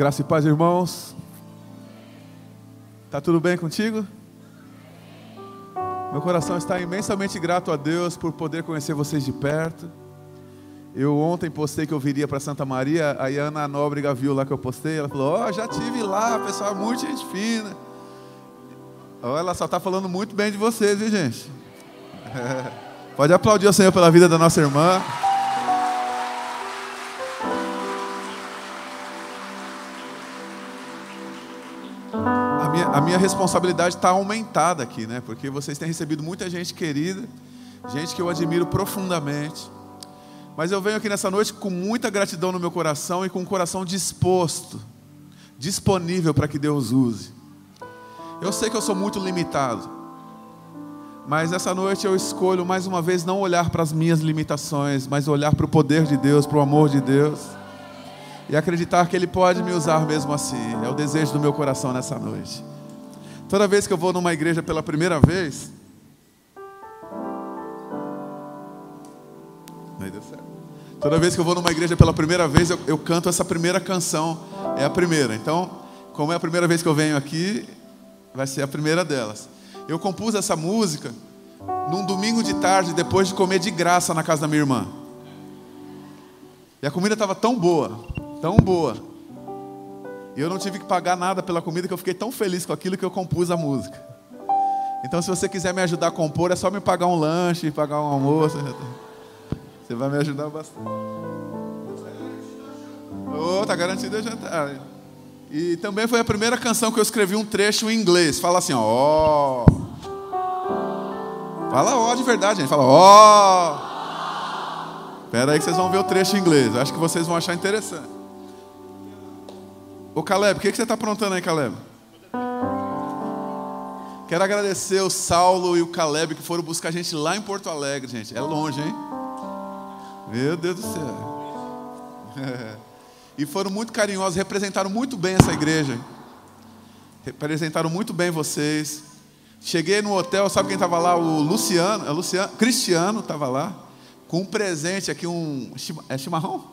Graça e paz, irmãos. Tá tudo bem contigo? Meu coração está imensamente grato a Deus por poder conhecer vocês de perto. Eu ontem postei que eu viria para Santa Maria. A Ana Nóbrega viu lá que eu postei. Ela falou: ó, já tive lá, pessoal, muita gente fina. Ó, ela só está falando muito bem de vocês, viu, gente? Pode aplaudir o Senhor pela vida da nossa irmã. A minha responsabilidade está aumentada aqui, né? Porque vocês têm recebido muita gente querida, gente que eu admiro profundamente. Mas eu venho aqui nessa noite com muita gratidão no meu coração e com o coração disposto, disponível para que Deus use. Eu sei que eu sou muito limitado, mas essa noite eu escolho mais uma vez não olhar para as minhas limitações, mas olhar para o poder de Deus, para o amor de Deus e acreditar que Ele pode me usar mesmo assim. É o desejo do meu coração nessa noite. Toda vez que eu vou numa igreja pela primeira vez, aí deu certo. Toda vez que eu vou numa igreja pela primeira vez, eu canto essa primeira canção. É a primeira. Então, como é a primeira vez que eu venho aqui, vai ser a primeira delas. Eu compus essa música num domingo de tarde, depois de comer de graça na casa da minha irmã. E a comida estava tão boa, tão boa. E eu não tive que pagar nada pela comida, que eu fiquei tão feliz com aquilo que eu compus a música. Então, se você quiser me ajudar a compor, é só me pagar um lanche, pagar um almoço. Você vai me ajudar bastante. Oh, tá garantido a jantar. E também foi a primeira canção que eu escrevi um trecho em inglês. Fala assim, ó. Fala ó de verdade, gente. Fala ó. Espera aí que vocês vão ver o trecho em inglês. Eu acho que vocês vão achar interessante. Ô Caleb, o que você está aprontando aí, Caleb? Quero agradecer o Saulo e o Caleb que foram buscar a gente lá em Porto Alegre, gente. É longe, hein? Meu Deus do céu. E foram muito carinhosos, representaram muito bem essa igreja. Representaram muito bem vocês. Cheguei no hotel, sabe quem estava lá? O Luciano, Cristiano estava lá, com um presente aqui, é chimarrão?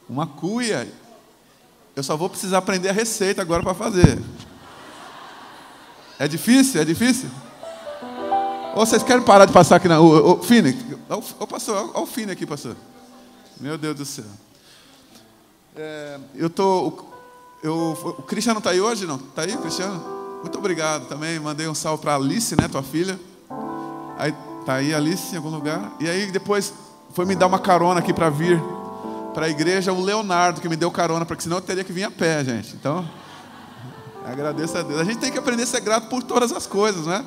Uma cuia. Eu só vou precisar aprender a receita agora para fazer. É difícil? É difícil? Ou vocês querem parar de passar aqui na... O Fine, pastor, olha o Fine aqui, pastor. Meu Deus do céu. O Cristiano está aí hoje, não? Está aí, Cristiano? Muito obrigado também. Mandei um salve para a Alice, né, tua filha. Aí, tá aí a Alice em algum lugar. E aí depois foi me dar uma carona aqui para vir para a igreja, o Leonardo, que me deu carona, porque senão eu teria que vir a pé, gente. Então, agradeço a Deus. A gente tem que aprender a ser grato por todas as coisas, né?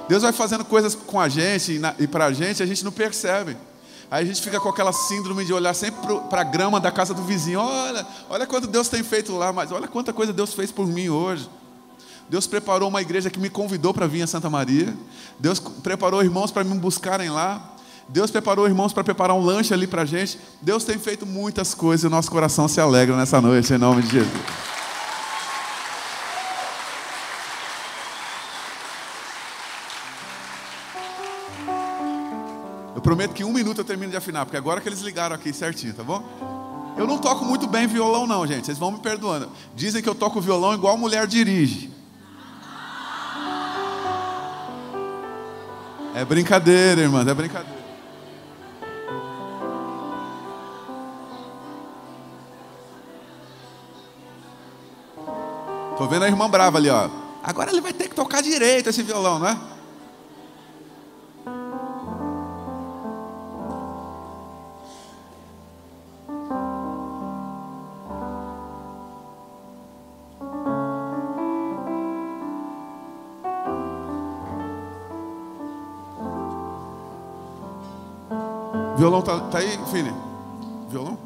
Deus vai fazendo coisas com a gente e para a gente não percebe. Aí a gente fica com aquela síndrome de olhar sempre para a grama da casa do vizinho. Olha quanto Deus tem feito lá, mas olha quanta coisa Deus fez por mim hoje. Deus preparou uma igreja que me convidou para vir a Santa Maria. Deus preparou irmãos para me buscarem lá. Deus preparou irmãos para preparar um lanche ali para a gente. Deus tem feito muitas coisas e o nosso coração se alegra nessa noite, em nome de Jesus. Eu prometo que em 1 minuto eu termino de afinar, porque agora que eles ligaram aqui certinho, tá bom? Eu não toco muito bem violão não, gente, vocês vão me perdoando. Dizem que eu toco violão igual mulher dirige. É brincadeira, irmãs, é brincadeira. Tô vendo a irmã brava ali, ó. Agora ele vai ter que tocar direito esse violão, não é? Violão tá aí, filho? Violão?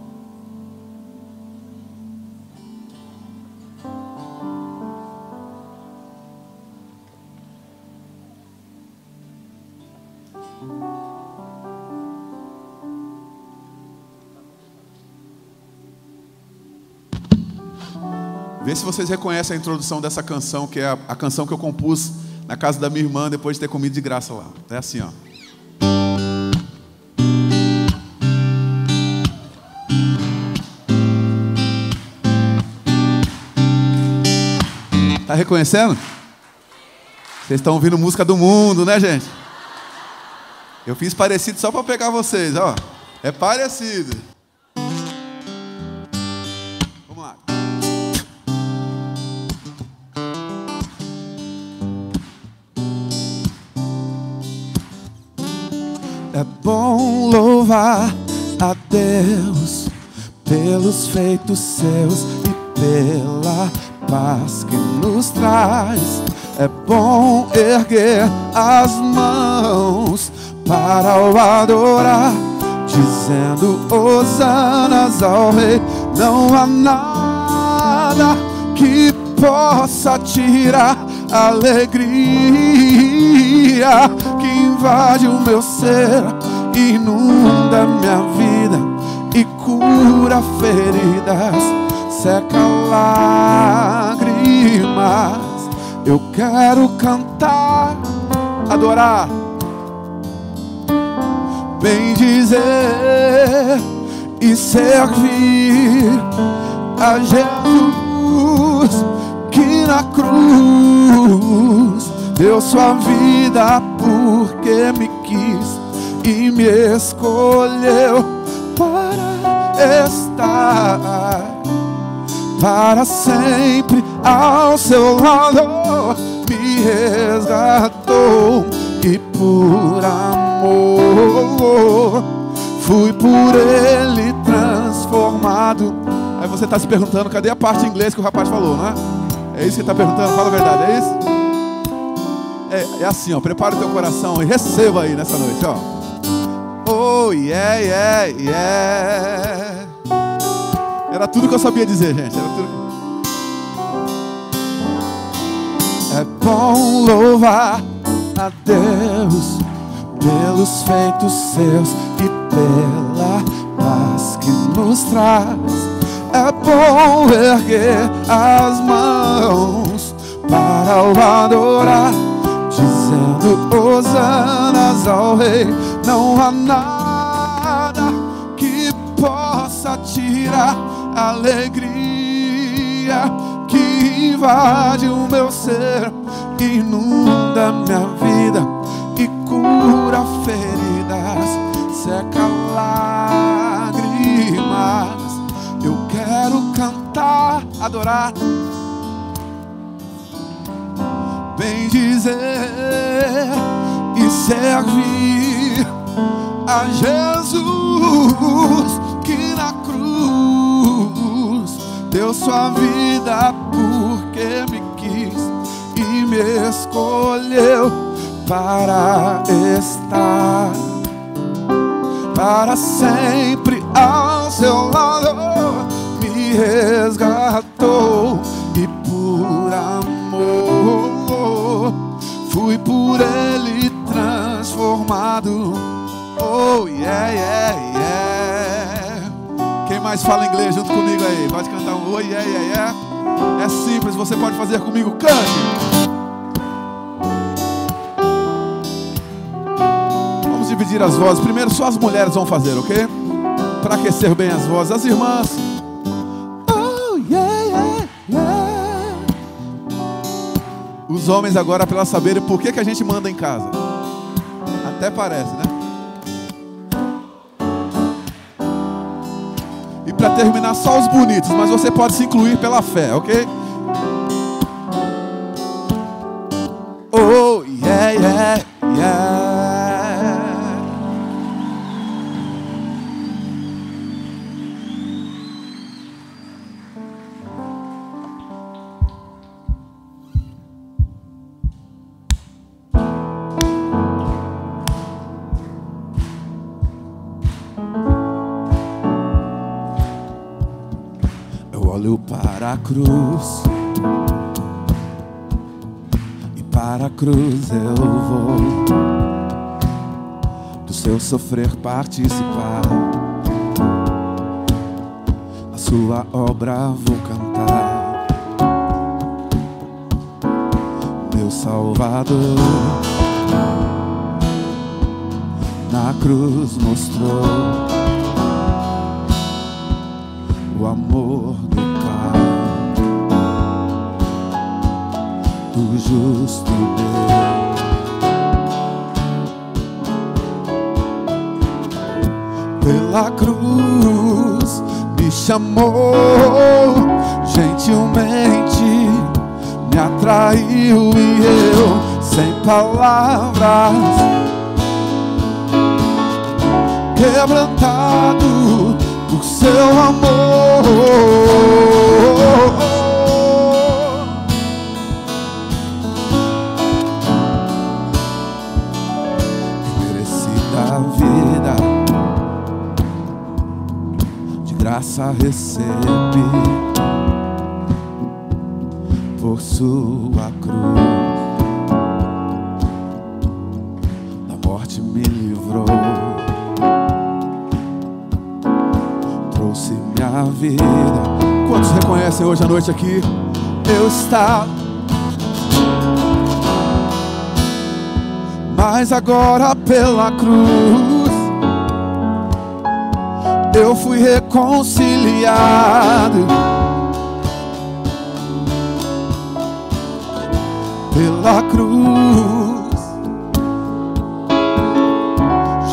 Vê se vocês reconhecem a introdução dessa canção, que é a canção que eu compus na casa da minha irmã depois de ter comido de graça lá. É assim, ó. Tá reconhecendo? Vocês estão ouvindo música do mundo, né, gente? Eu fiz parecido só para pegar vocês, ó. É parecido. Vamos lá. É bom louvar a Deus pelos feitos seus e pela paz que nos traz. É bom erguer as mãos para o adorar, dizendo hosanas ao Rei. Não há nada que possa tirar a alegria que invade o meu ser, inunda minha vida e cura feridas, seca lágrimas. Eu quero cantar, adorar, bendizer e servir a Jesus, que na cruz deu sua vida porque me quis e me escolheu para estar para sempre ao seu lado. Me resgatou e por amor fui por ele transformado. Aí você está se perguntando, cadê a parte em inglês que o rapaz falou, né? É isso que você está perguntando? Fala a verdade, é isso? É assim, ó, prepara o teu coração e receba aí nessa noite, ó. Oh, yeah, yeah, yeah. Era tudo que eu sabia dizer, gente. Era tudo. É bom louvar a Deus pelos feitos seus e pela paz que nos traz. É bom erguer as mãos para o adorar, dizendo hosanas ao Rei. Não há nada que possa tirar a alegria que invade o meu ser, inunda minha vida e cura feridas, seca lágrimas. Eu quero cantar, adorar, bendizer e servir a Jesus, que na cruz deu sua vida porque me quis e me escolheu para estar para sempre ao seu lado. Me resgatou e por amor fui por ele transformado. Oh, yeah, yeah, yeah. Quem mais fala inglês junto comigo aí? Pode cantar um oh, yeah, yeah, yeah. É simples, você pode fazer comigo. Cante. Vamos dividir as vozes. Primeiro só as mulheres vão fazer, ok? Para aquecer bem as vozes. As irmãs. Oh, yeah, yeah, yeah. Os homens agora, para elas saberem por que a gente manda em casa. Até parece, né? E para terminar, só os bonitos, mas você pode se incluir pela fé, ok? Oh, yeah, yeah, yeah. Olho para a cruz e para a cruz eu vou do seu sofrer participar, a sua obra vou cantar. Meu Salvador na cruz mostrou o amor do Pai. do justo Deus. Pela cruz me chamou, gentilmente me atraiu e eu, sem palavras, quebrantado por seu amor, merecida vida, de graça recebi por sua cruz, da morte me livrou, trouxe minha vida. Quantos reconhecem hoje à noite aqui? Eu estava, mas agora pela cruz eu fui reconciliado. Pela cruz,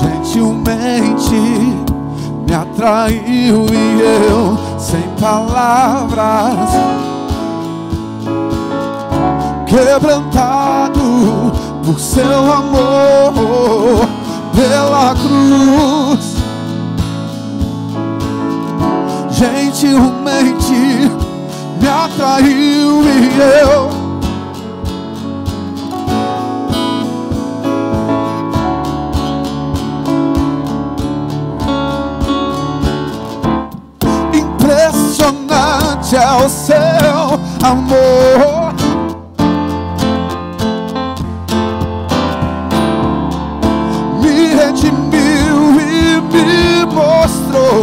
gentilmente me atraiu e eu, sem palavras, quebrantado por seu amor. Pela cruz, gentilmente me atraiu e eu, impressionante é o seu amor, me redimiu e me mostrou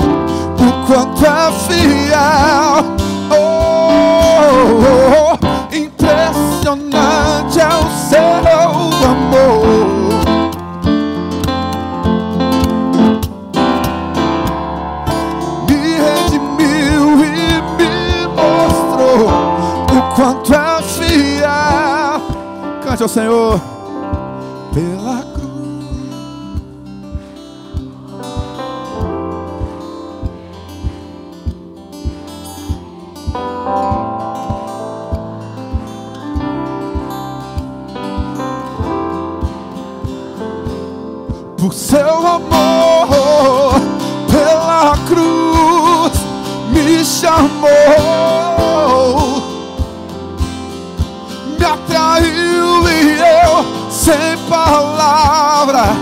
o quanto é fiel. Oh, impressionante é o seu amor, quanto é fiel. Cante ao Senhor. Pela cruz, por seu amor, pela cruz me chamou, me atraiu e eu, sem palavras,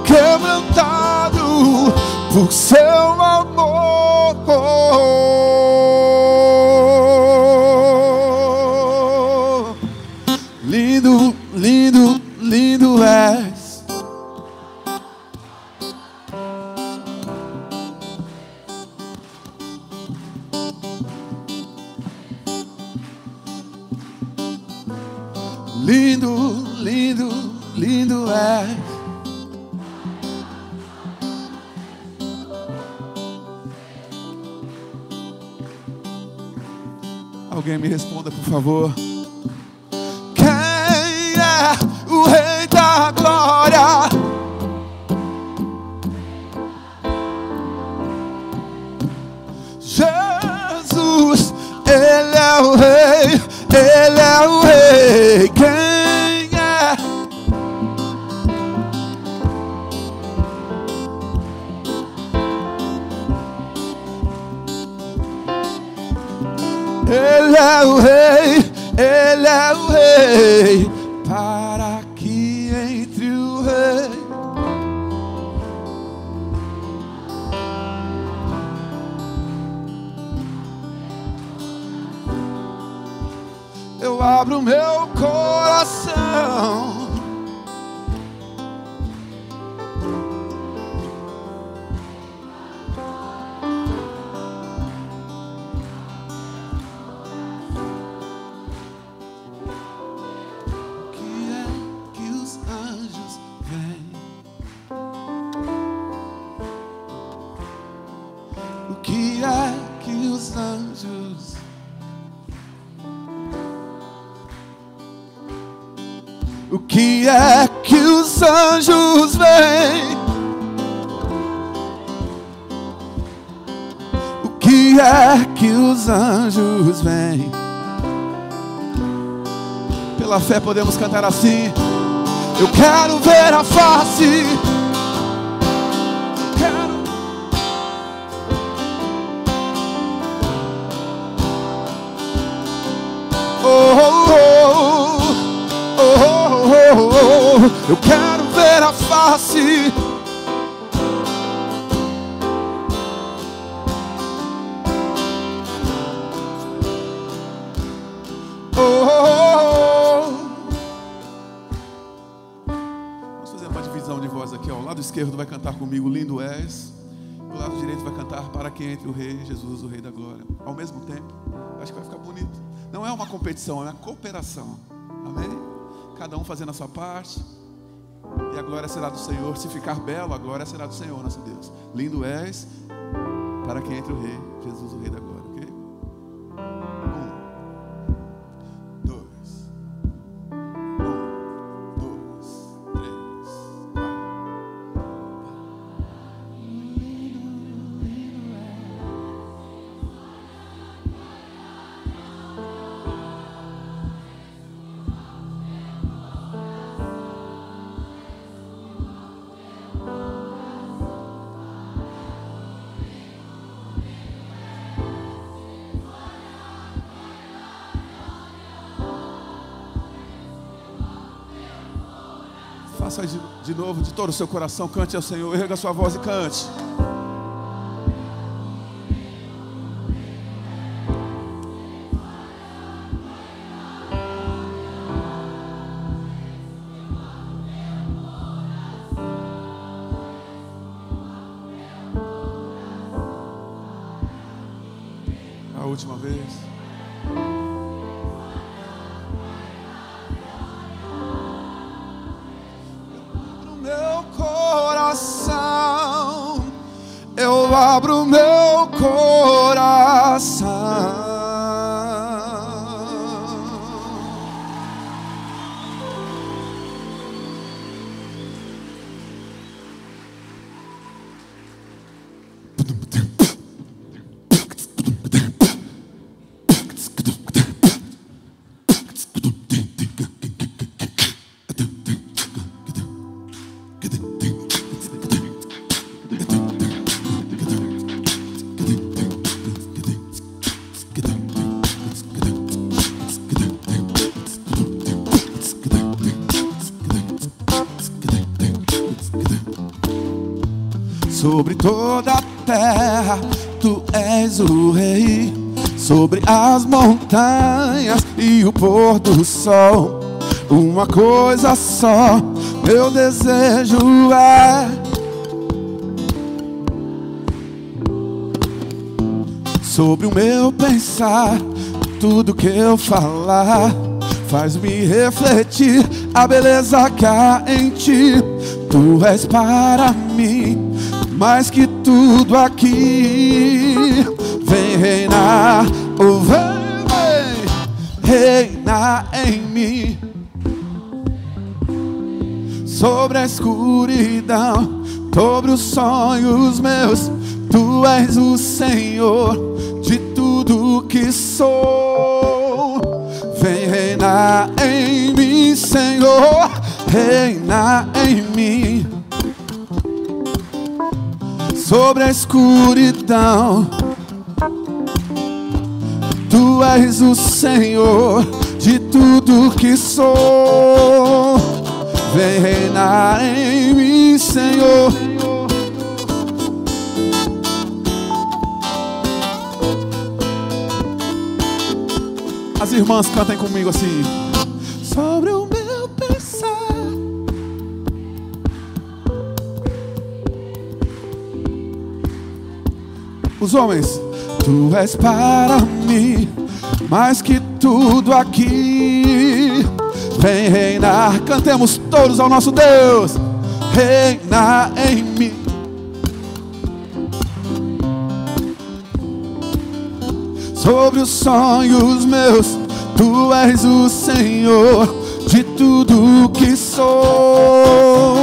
quebrantado por seu amor. Lindo, lindo, lindo és. Lindo, lindo, lindo é. Alguém me responda, por favor. Quem é o Rei da Glória? Jesus, Ele é o Rei, Ele é o Rei. Quem é? Ele é o Rei, Ele é o Rei, para que entre o Rei. Eu abro meu coração, o que é que os anjos O que é que os anjos veem? O que é que os anjos veem? Pela fé podemos cantar assim: eu quero ver a face. Quero. Oh, oh, oh, oh, oh, oh. Eu quero ver a face. Oh, oh, oh. Vamos fazer uma divisão de voz aqui, ó. O lado esquerdo vai cantar comigo, lindo és. O lado direito vai cantar para quem entre o Rei Jesus, o Rei da Glória. Ao mesmo tempo, acho que vai ficar bonito. Não é uma competição, é uma cooperação. Amém? Cada um fazendo a sua parte. E a glória será do Senhor. Se ficar belo, a glória será do Senhor, nosso Deus. Lindo és para quem entre o Rei Jesus, o Rei da Glória. Ok? 1, 2, 3, 4. Faça de novo, de todo o seu coração. Cante ao Senhor, erga a sua voz e cante. A última vez. Eu abro meu coração. Sobre toda a terra, tu és o Rei. Sobre as montanhas e o pôr do sol, uma coisa só, meu desejo é sobre o meu pensar, tudo que eu falar faz-me refletir a beleza que há em ti. Tu és para mim mais que tudo aqui. Vem reinar, oh vem reinar em mim. Sobre a escuridão, sobre os sonhos meus, tu és o Senhor de tudo que sou. Vem reinar em mim, Senhor, reinar em mim. Sobre a escuridão, tu és o Senhor de tudo que sou. Vem reinar em mim, Senhor. As irmãs cantem comigo assim. Sobre o meu pensar, os homens, tu és para mim mais que tudo aqui. Vem reinar, cantemos todos ao nosso Deus. Reinar em mim. Sobre os sonhos meus, tu és o Senhor de tudo que sou.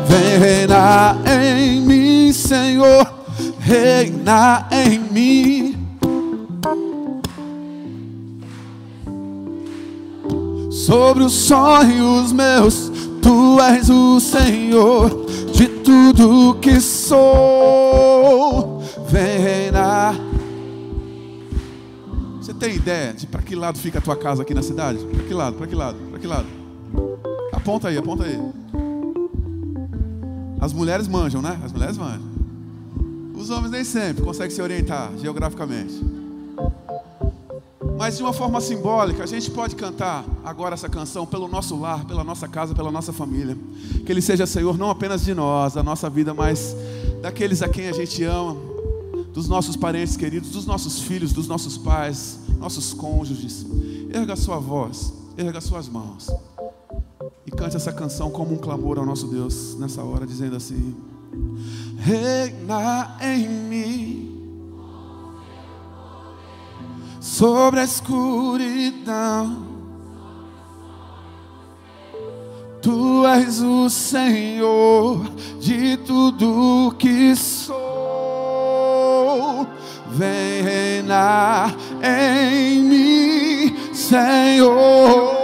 Vem reinar em mim, Senhor, reina em mim. Sobre os sonhos meus, Tu és o Senhor, de tudo que sou. Vem reinar. Você tem ideia de para que lado fica a tua casa aqui na cidade? Para que lado? Para que lado? Para que lado? Aponta aí, aponta aí. As mulheres manjam, né? As mulheres manjam. Os homens nem sempre conseguem se orientar geograficamente. Mas de uma forma simbólica, a gente pode cantar agora essa canção pelo nosso lar, pela nossa casa, pela nossa família. Que Ele seja Senhor não apenas de nós, da nossa vida, mas daqueles a quem a gente ama, dos nossos parentes queridos, dos nossos filhos, dos nossos pais, nossos cônjuges. Erga a sua voz, erga as suas mãos e cante essa canção como um clamor ao nosso Deus nessa hora, dizendo assim: reina em mim sobre a escuridão. Tu és o Senhor de tudo que sou. Vem reinar em mim, Senhor.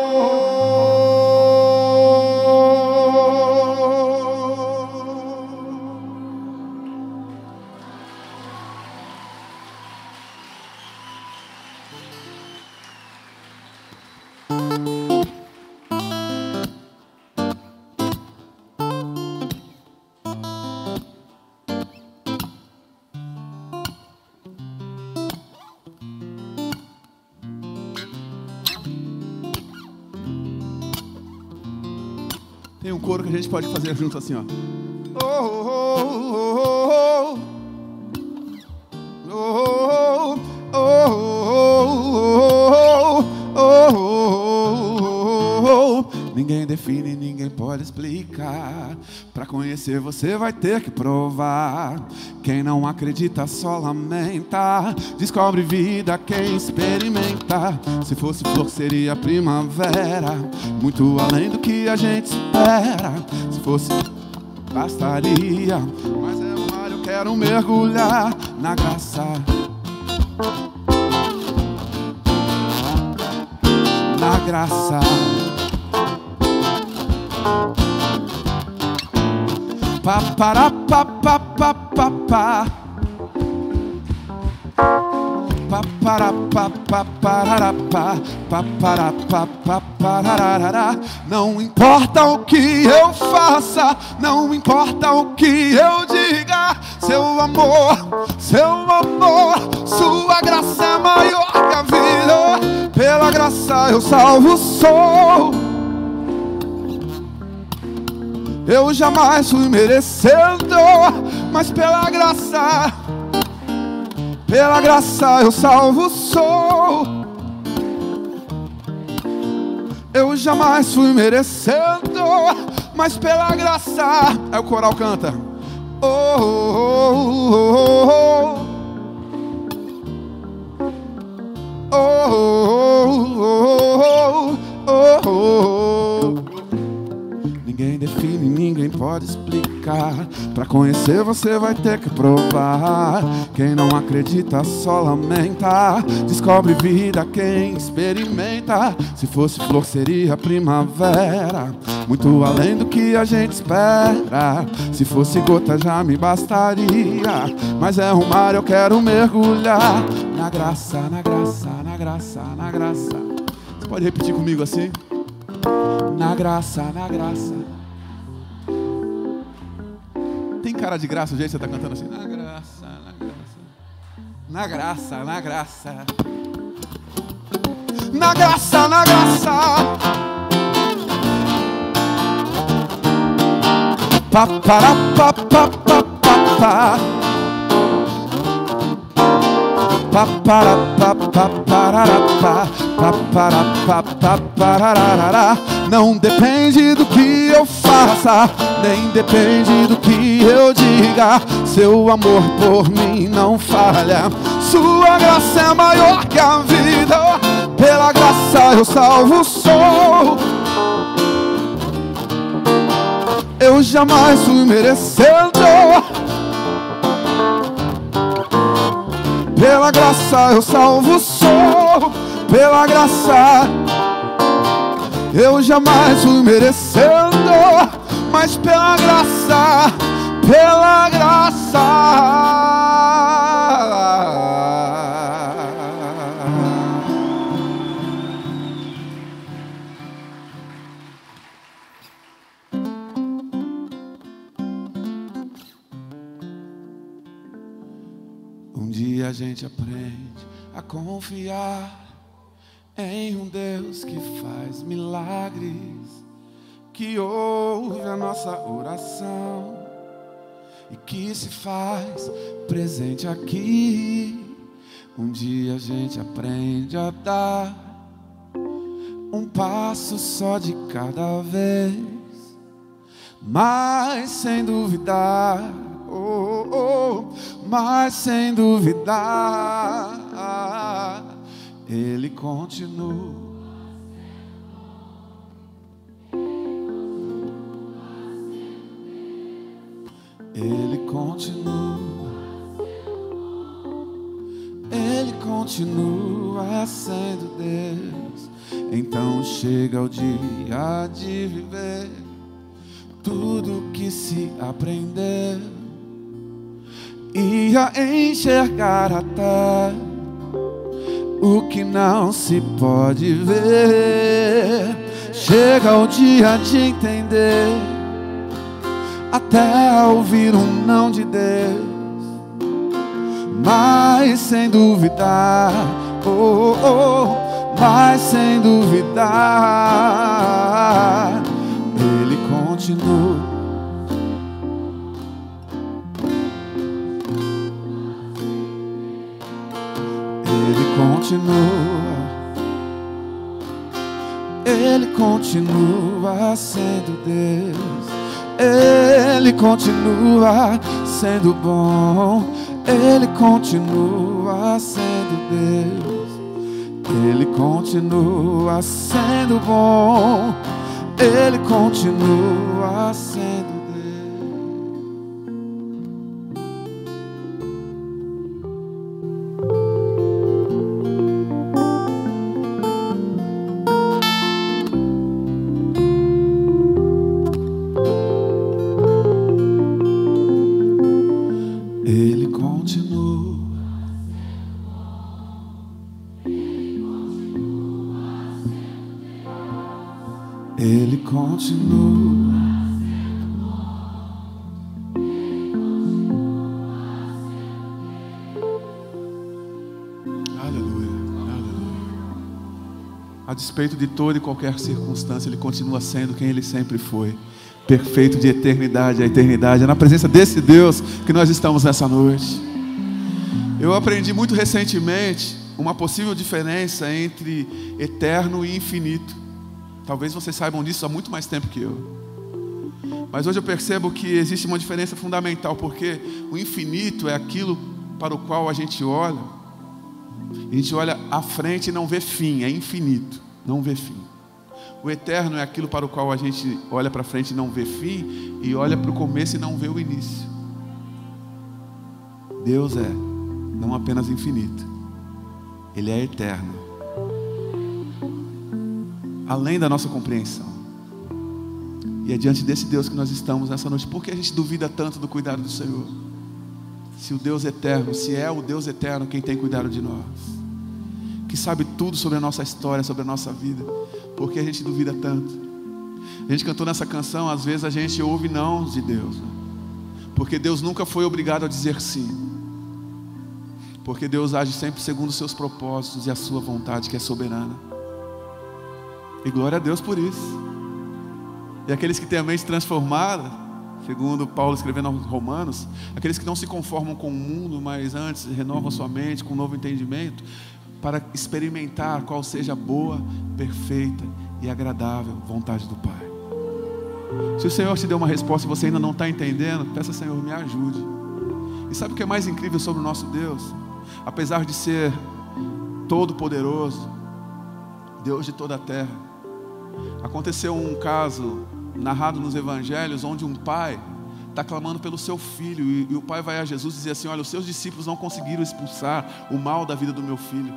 Tem um coro que a gente pode fazer junto assim, ó. Oh, oh, oh, oh, oh, oh, oh. Ninguém define, ninguém pode explicar. Pra conhecer você vai ter que provar. Quem não acredita só lamenta. Descobre vida quem experimenta. Se fosse flor seria primavera, muito além do que a gente espera. Se fosse bastaria, mas é um mar, eu quero mergulhar na graça. Na graça. Pa para pa pa pa pa pa. Pa para pa pa para pa pa para pa pa para. Não importa o que eu faça, não importa o que eu diga, seu amor, sua graça é maior que a vida. Pela graça eu salvo sou. Eu jamais fui merecedor, mas pela graça eu salvo sou. Eu jamais fui merecedor, mas pela graça. Aí o coral canta. Oh, oh, oh, oh, oh, oh, oh, oh. Ninguém define, ninguém pode explicar. Pra conhecer você vai ter que provar. Quem não acredita só lamenta. Descobre vida quem experimenta. Se fosse flor seria primavera, muito além do que a gente espera. Se fosse gota já me bastaria, mas é um mar, eu quero mergulhar. Na graça, na graça, na graça, na graça. Você pode repetir comigo assim? Na graça, na graça. Tem cara de graça o jeito que você está cantando assim? Na graça, na graça. Na graça, na graça. Na graça, na graça. Pa para pa pa pa pa pa. Pa para pa pa para pa pa para pa pa para. Não depende do que eu faça, nem depende do que eu diga. Seu amor por mim não falha. Sua graça é maior que a vida. Pela graça eu salvo sou. eu jamais fui merecendo. Pela graça eu salvo sou, pela graça eu jamais fui merecendo, mas pela graça, pela graça. Um dia a gente aprende a confiar em um Deus que faz milagres, que ouve a nossa oração e que se faz presente aqui. Um dia a gente aprende a dar um passo só de cada vez, mas sem duvidar, mas sem duvidar, Ele continua. Ele continua. Ele continua sendo Deus. Então chega o dia de viver tudo que se aprendeu e a enxergar até o que não se pode ver. Chega o dia de entender, até ouvir um não de Deus, mas sem duvidar, mas sem duvidar, Ele continua. Ele continua. Ele continua sendo Deus. Ele continua sendo bom. Ele continua sendo Deus. Ele continua sendo bom. Ele continua sendo Deus. Ele continua. Ele continua. Aleluia, aleluia. A despeito de toda e qualquer circunstância, Ele continua sendo quem Ele sempre foi. Perfeito de eternidade a eternidade. É na presença desse Deus que nós estamos nessa noite. Eu aprendi muito recentemente uma possível diferença entre eterno e infinito. Talvez vocês saibam disso há muito mais tempo que eu. Mas hoje eu percebo que existe uma diferença fundamental, porque o infinito é aquilo para o qual a gente olha à frente e não vê fim, é infinito, não vê fim. O eterno é aquilo para o qual a gente olha para frente e não vê fim, e olha para o começo e não vê o início. Deus é não apenas infinito, Ele é eterno, além da nossa compreensão. E é diante desse Deus que nós estamos nessa noite. Por que a gente duvida tanto do cuidado do Senhor? Se o Deus eterno, se é o Deus eterno quem tem cuidado de nós, que sabe tudo sobre a nossa história, sobre a nossa vida, por que a gente duvida tanto? A gente cantou nessa canção, às vezes a gente ouve não de Deus, porque Deus nunca foi obrigado a dizer sim, porque Deus age sempre segundo os seus propósitos e a sua vontade, que é soberana. E glória a Deus por isso. E aqueles que têm a mente transformada, segundo Paulo escrevendo aos Romanos, aqueles que não se conformam com o mundo, mas antes renovam sua mente com um novo entendimento, para experimentar qual seja a boa, perfeita e agradável vontade do Pai. Se o Senhor te deu uma resposta e você ainda não está entendendo, peça, Senhor, me ajude. E sabe o que é mais incrível sobre o nosso Deus? Apesar de ser todo-poderoso, Deus de toda a terra, aconteceu um caso narrado nos evangelhos, onde um pai está clamando pelo seu filho, e o pai vai a Jesus e diz assim: olha, os seus discípulos não conseguiram expulsar o mal da vida do meu filho.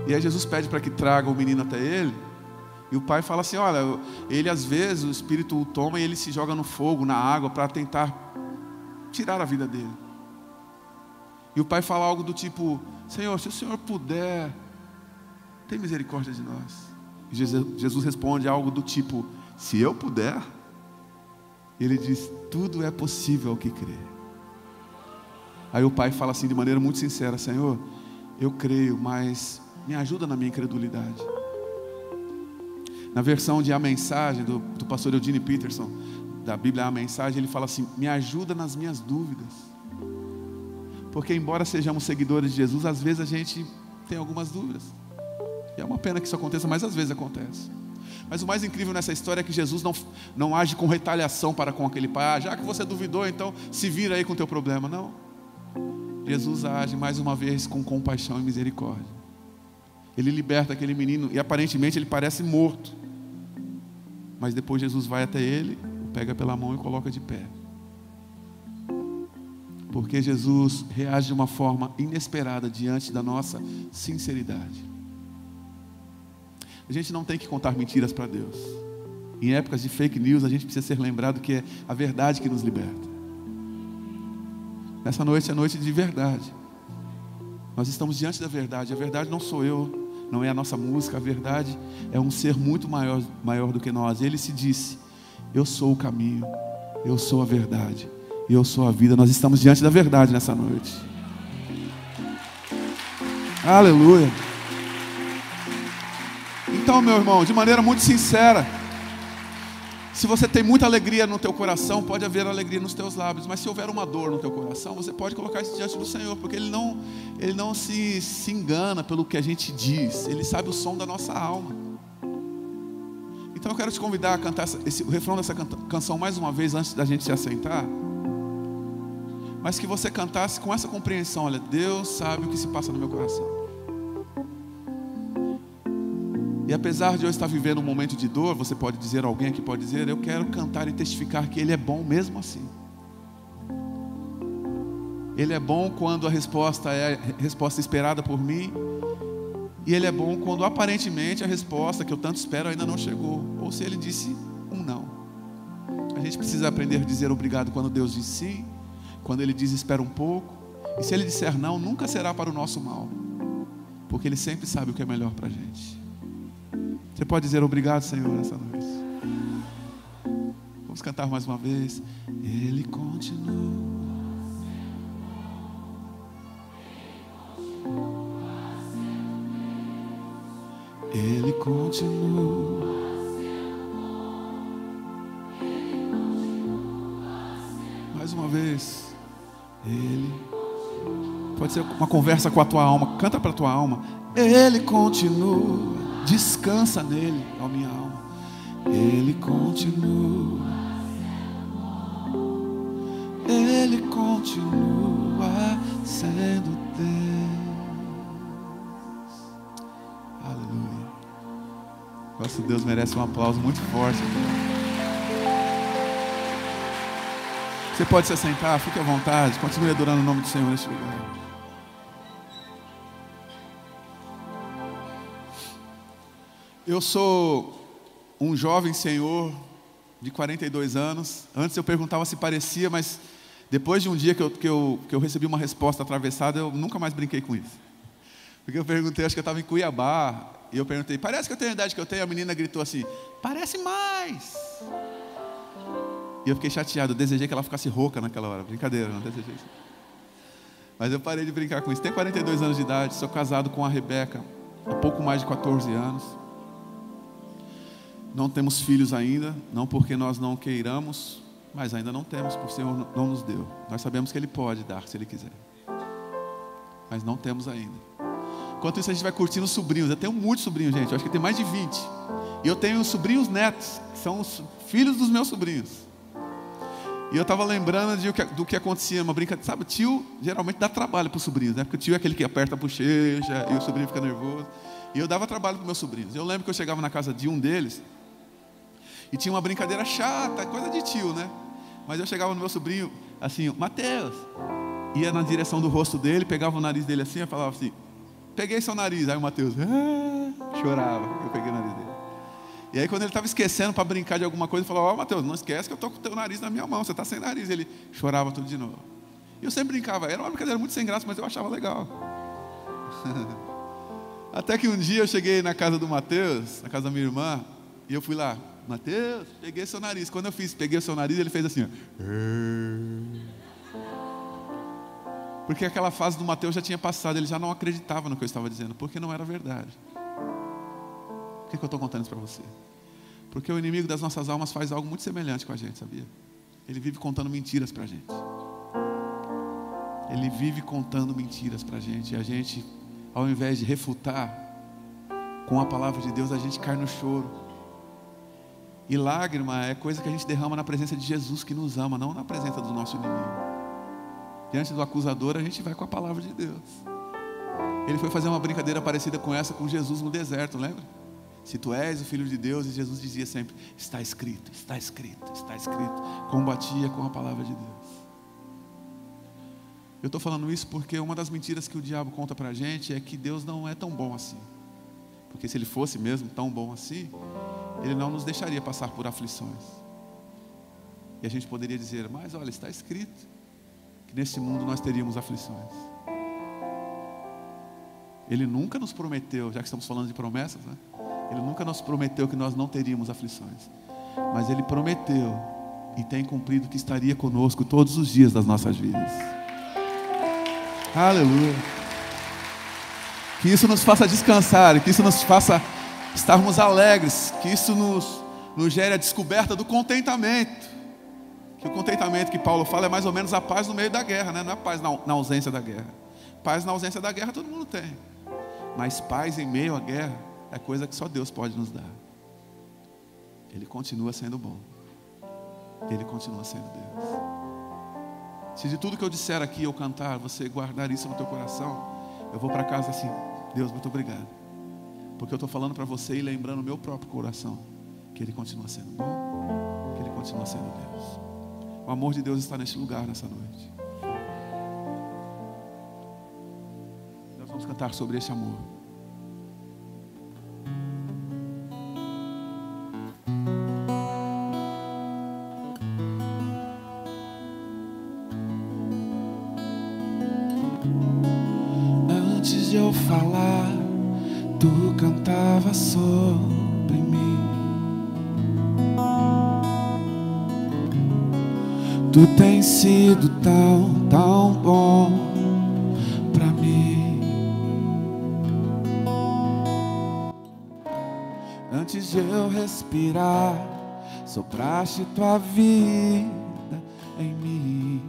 E aí Jesus pede para que traga o menino até ele, e o pai fala assim: olha, ele às vezes, o espírito o toma e ele se joga no fogo, na água, para tentar tirar a vida dele. E o pai fala algo do tipo: Senhor, se o Senhor puder, tem misericórdia de nós. E Jesus responde algo do tipo: se eu puder. Ele diz: tudo é possível ao que crê. Aí o pai fala assim de maneira muito sincera: Senhor, eu creio, mas me ajuda na minha incredulidade. Na versão de A Mensagem, do pastor Eugene Peterson, da Bíblia A Mensagem, ele fala assim: me ajuda nas minhas dúvidas. Porque embora sejamos seguidores de Jesus, às vezes a gente tem algumas dúvidas. E é uma pena que isso aconteça, mas às vezes acontece. Mas o mais incrível nessa história é que Jesus não age com retaliação para com aquele pai. Já que você duvidou, então se vira aí com o teu problema. Não. Jesus age mais uma vez com compaixão e misericórdia. Ele liberta aquele menino e aparentemente ele parece morto. Mas depois Jesus vai até ele, o pega pela mão e coloca de pé. Porque Jesus reage de uma forma inesperada diante da nossa sinceridade. A gente não tem que contar mentiras para Deus. Em épocas de fake news, a gente precisa ser lembrado que é a verdade que nos liberta. Nessa noite é noite de verdade. Nós estamos diante da verdade. A verdade não sou eu, não é a nossa música. A verdade é um ser muito maior do que nós. Ele se disse: eu sou o caminho, eu sou a verdade, eu sou a vida. Nós estamos diante da verdade nessa noite. Aleluia. Então, meu irmão, de maneira muito sincera, se você tem muita alegria no teu coração, pode haver alegria nos teus lábios. Mas se houver uma dor no teu coração, você pode colocar isso diante do Senhor, porque Ele não se engana pelo que a gente diz. Ele sabe o som da nossa alma. Então eu quero te convidar a cantar o refrão dessa canção mais uma vez, antes da gente se assentar. Mas que você cantasse com essa compreensão: olha, Deus sabe o que se passa no meu coração. E apesar de eu estar vivendo um momento de dor, você pode dizer, alguém aqui pode dizer: eu quero cantar e testificar que Ele é bom mesmo assim. Ele é bom quando a resposta é a resposta esperada por mim. E Ele é bom quando aparentemente a resposta que eu tanto espero ainda não chegou. Ou se Ele disse um não. A gente precisa aprender a dizer obrigado quando Deus diz sim. Quando Ele diz espera um pouco. E se Ele disser não, nunca será para o nosso mal. Porque Ele sempre sabe o que é melhor para a gente. Você pode dizer obrigado, Senhor, nessa noite. Vamos cantar mais uma vez. Ele continua. Ele continua. Mais uma vez. Ele. Pode ser uma conversa com a tua alma. Canta para a tua alma. Ele continua. Descansa nele, ó minha alma. Ele continua. Ele continua sendo Deus. Aleluia. Nosso Deus merece um aplauso muito forte. Você pode se assentar, fique à vontade. Continue adorando o nome do Senhor neste lugar. Eu sou um jovem senhor de 42 anos. Antes eu perguntava se parecia, mas depois de um dia que eu recebi uma resposta atravessada, eu nunca mais brinquei com isso. Porque eu perguntei, acho que eu estava em Cuiabá, e eu perguntei: parece que eu tenho a idade que eu tenho? A menina gritou assim: parece mais. E eu fiquei chateado, eu desejei que ela ficasse rouca naquela hora. Brincadeira, não desejei isso. Mas eu parei de brincar com isso. Tenho 42 anos de idade, sou casado com a Rebeca há pouco mais de 14 anos. Não temos filhos ainda, não porque nós não queiramos, mas ainda não temos, porque o Senhor não nos deu. Nós sabemos que Ele pode dar, se Ele quiser. Mas não temos ainda. Enquanto isso, a gente vai curtindo os sobrinhos. Eu tenho muitos sobrinhos, gente. Eu acho que tem mais de 20. E eu tenho sobrinhos netos, que são os filhos dos meus sobrinhos. E eu estava lembrando do que acontecia, uma brincadeira. Sabe, tio geralmente dá trabalho para os sobrinhos, né? Porque o tio é aquele que aperta a bochecha e o sobrinho fica nervoso. E eu dava trabalho para os meus sobrinhos. Eu lembro que eu chegava na casa de um deles, E tinha uma brincadeira chata, coisa de tio, né? Mas eu chegava no meu sobrinho, assim, Mateus, ia na direção do rosto dele, pegava o nariz dele assim, e falava assim, peguei seu nariz. Aí o Mateus chorava, eu peguei o nariz dele. E aí quando ele estava esquecendo para brincar de alguma coisa, eu falava, Mateus, não esquece que eu estou com o teu nariz na minha mão, você está sem nariz. Ele chorava tudo de novo. E eu sempre brincava, era uma brincadeira muito sem graça, mas eu achava legal. Até que um dia eu cheguei na casa do Mateus, na casa da minha irmã, e eu fui lá, Mateus, peguei seu nariz. Quando eu peguei o seu nariz, ele fez assim, ó. Porque aquela fase do Mateus já tinha passado, ele já não acreditava no que eu estava dizendo, porque não era verdade. Por que eu estou contando isso para você? Porque o inimigo das nossas almas faz algo muito semelhante com a gente, sabia? Ele vive contando mentiras para a gente. Ele vive contando mentiras para a gente. E a gente, ao invés de refutar com a palavra de Deus, a gente cai no choro. E lágrima é coisa que a gente derrama na presença de Jesus, que nos ama, não na presença do nosso inimigo. Diante do acusador, a gente vai com a palavra de Deus. Ele foi fazer uma brincadeira parecida com essa com Jesus no deserto, lembra? Se tu és o Filho de Deus, e Jesus dizia sempre, está escrito, está escrito, está escrito. Combatia com a palavra de Deus. Eu estou falando isso porque uma das mentiras que o diabo conta para a gente é que Deus não é tão bom assim. Porque se Ele fosse mesmo tão bom assim, Ele não nos deixaria passar por aflições. E a gente poderia dizer, mas olha, está escrito que nesse mundo nós teríamos aflições. Ele nunca nos prometeu, já que estamos falando de promessas, né? Ele nunca nos prometeu que nós não teríamos aflições. Mas Ele prometeu e tem cumprido que estaria conosco todos os dias das nossas vidas. Aleluia. Que isso nos faça descansar, que isso nos faça estarmos alegres, que isso nos gere a descoberta do contentamento. Que o contentamento que Paulo fala é mais ou menos a paz no meio da guerra, né? Não é paz na ausência da guerra. Paz na ausência da guerra todo mundo tem. Mas paz em meio à guerra é coisa que só Deus pode nos dar. Ele continua sendo bom. Ele continua sendo Deus. Se de tudo que eu disser aqui eu cantar, você guardar isso no teu coração, eu vou para casa assim, Deus, muito obrigado. Porque eu estou falando para você e lembrando o meu próprio coração, que Ele continua sendo bom, que Ele continua sendo Deus. O amor de Deus está neste lugar nessa noite. Nós vamos cantar sobre este amor. Antes de eu falar, tu cantava sobre mim. Tu tens sido tão, tão bom pra mim. Antes de eu respirar, sopraste tua vida em mim.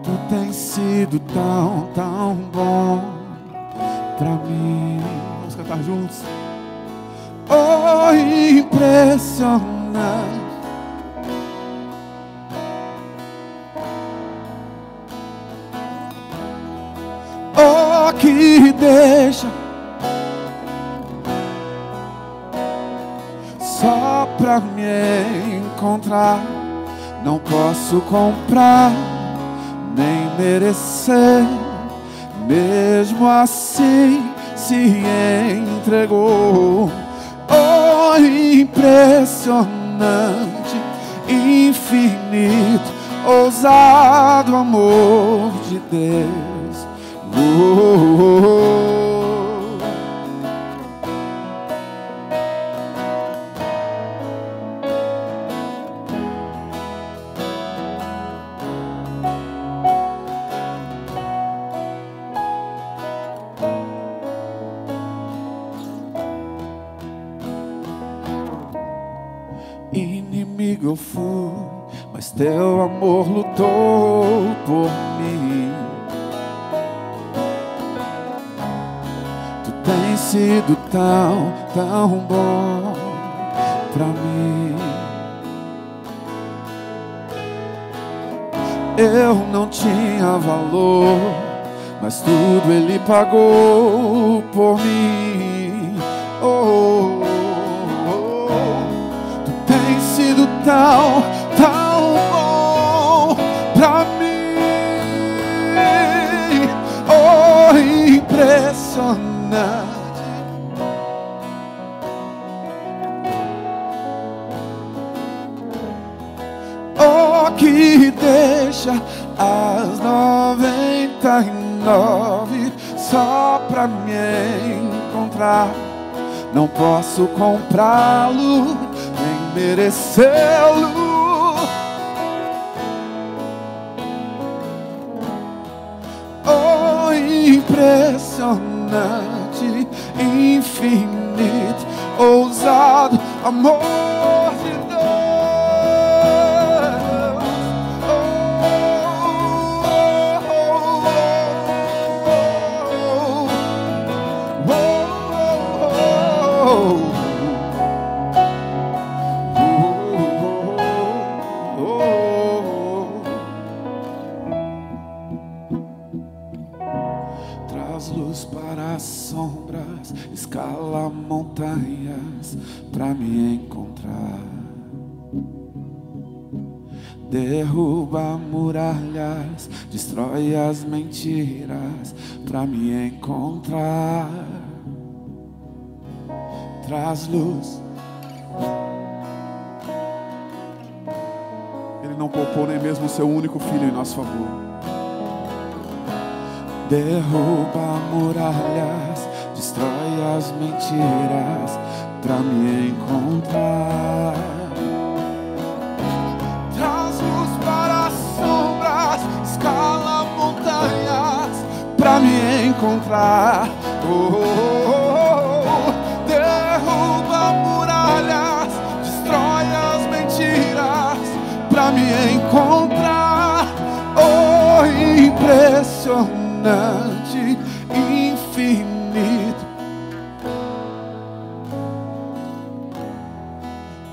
Tu tens sido tão, tão bom pra mim. Vamos cantar juntos. Oh, impressionante. Oh, que deixa só pra me encontrar. Não posso comprar nem merecer, mesmo assim se entregou. Oh, impressionante, infinito, ousado amor de Deus. Inimigo eu fui, mas teu amor lutou por mim. Tu tens sido tão, tão bom pra mim. Eu não tinha valor, mas tudo Ele pagou por mim. Oh, tão, tão bom pra mim. Oh, impressionante. Oh, que deixa as 99 só pra me encontrar. Não posso comprá-lo, nem merecê-lo. Oh, impressionante, infinito, ousado amor de Deus. Traz luz para as sombras, escala montanhas pra me encontrar. Derruba muralhas, destrói as mentiras pra me encontrar. Traz luz. Ele não poupou nem mesmo o seu único filho em nosso favor. Derruba muralhas, destrói as mentiras pra me encontrar. Traz luz para as sombras, escala montanhas pra me encontrar. Oh, oh, oh. Derruba muralhas, destrói as mentiras pra me encontrar. Oh, impressionante, infinito.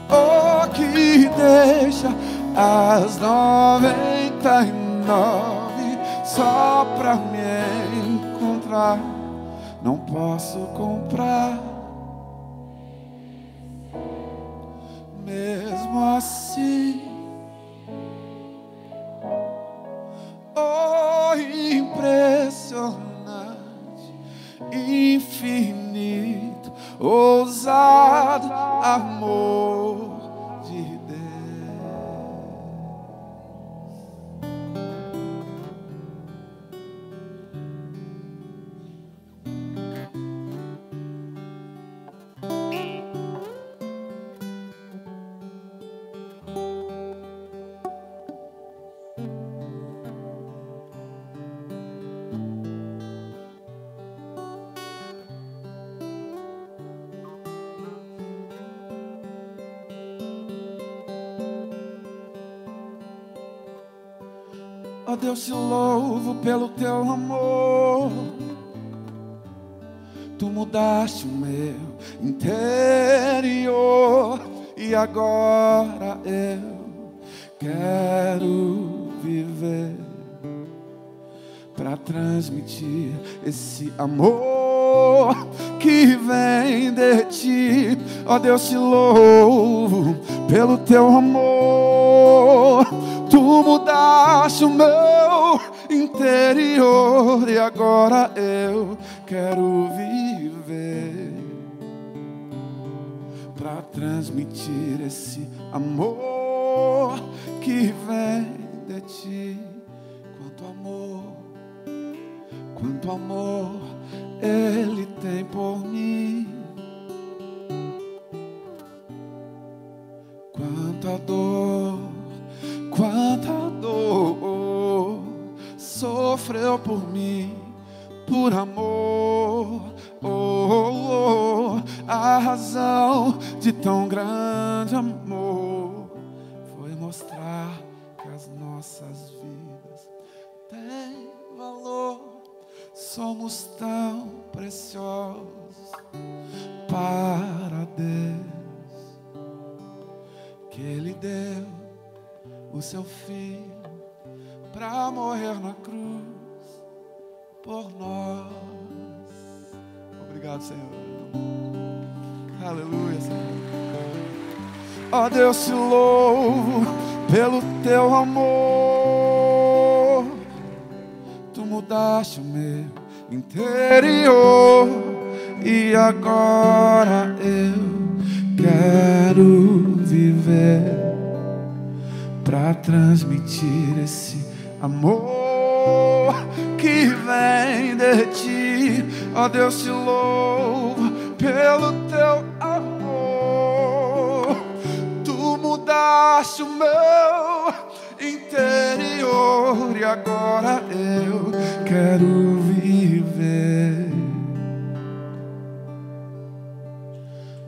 Oh, que deixa as 99 só pra me encontrar. Não posso comprar. Mesmo assim, oh, impressionante, infinito, ousado amor de Deus. Oh Deus, te louvo pelo teu amor. Tu mudaste o meu interior e agora eu quero viver pra transmitir esse amor que vem de ti. Oh Deus, te louvo pelo teu amor. Tu mudaste o meu interior e agora eu quero viver pra transmitir esse amor que vem de ti. Quanto amor Ele tem por mim, quanta dor sofreu por mim, por amor. Oh, oh, oh. A razão de tão grande amor foi mostrar que as nossas vidas têm valor. Somos tão preciosos para Deus que Ele deu o seu Filho para morrer na cruz por nós. Obrigado, Senhor. Aleluia, Senhor. Ó Deus, te louvo pelo teu amor. Tu mudaste o meu interior e agora eu quero viver pra transmitir esse amor que vem de ti. Ó Deus, te louvo pelo teu amor. Tu mudaste o meu interior e agora eu quero viver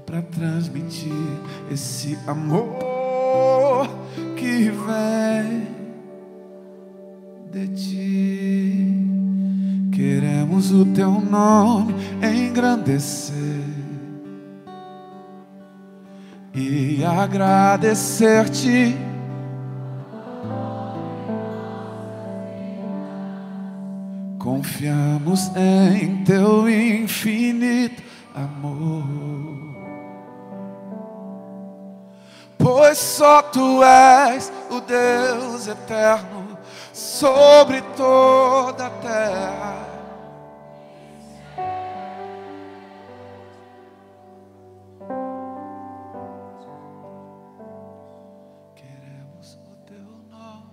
pra transmitir esse amor que vem de ti. Queremos o teu nome engrandecer e agradecer-te. Confiamos em teu infinito amor, pois só tu és o Deus eterno sobre toda a terra. Queremos o teu nome.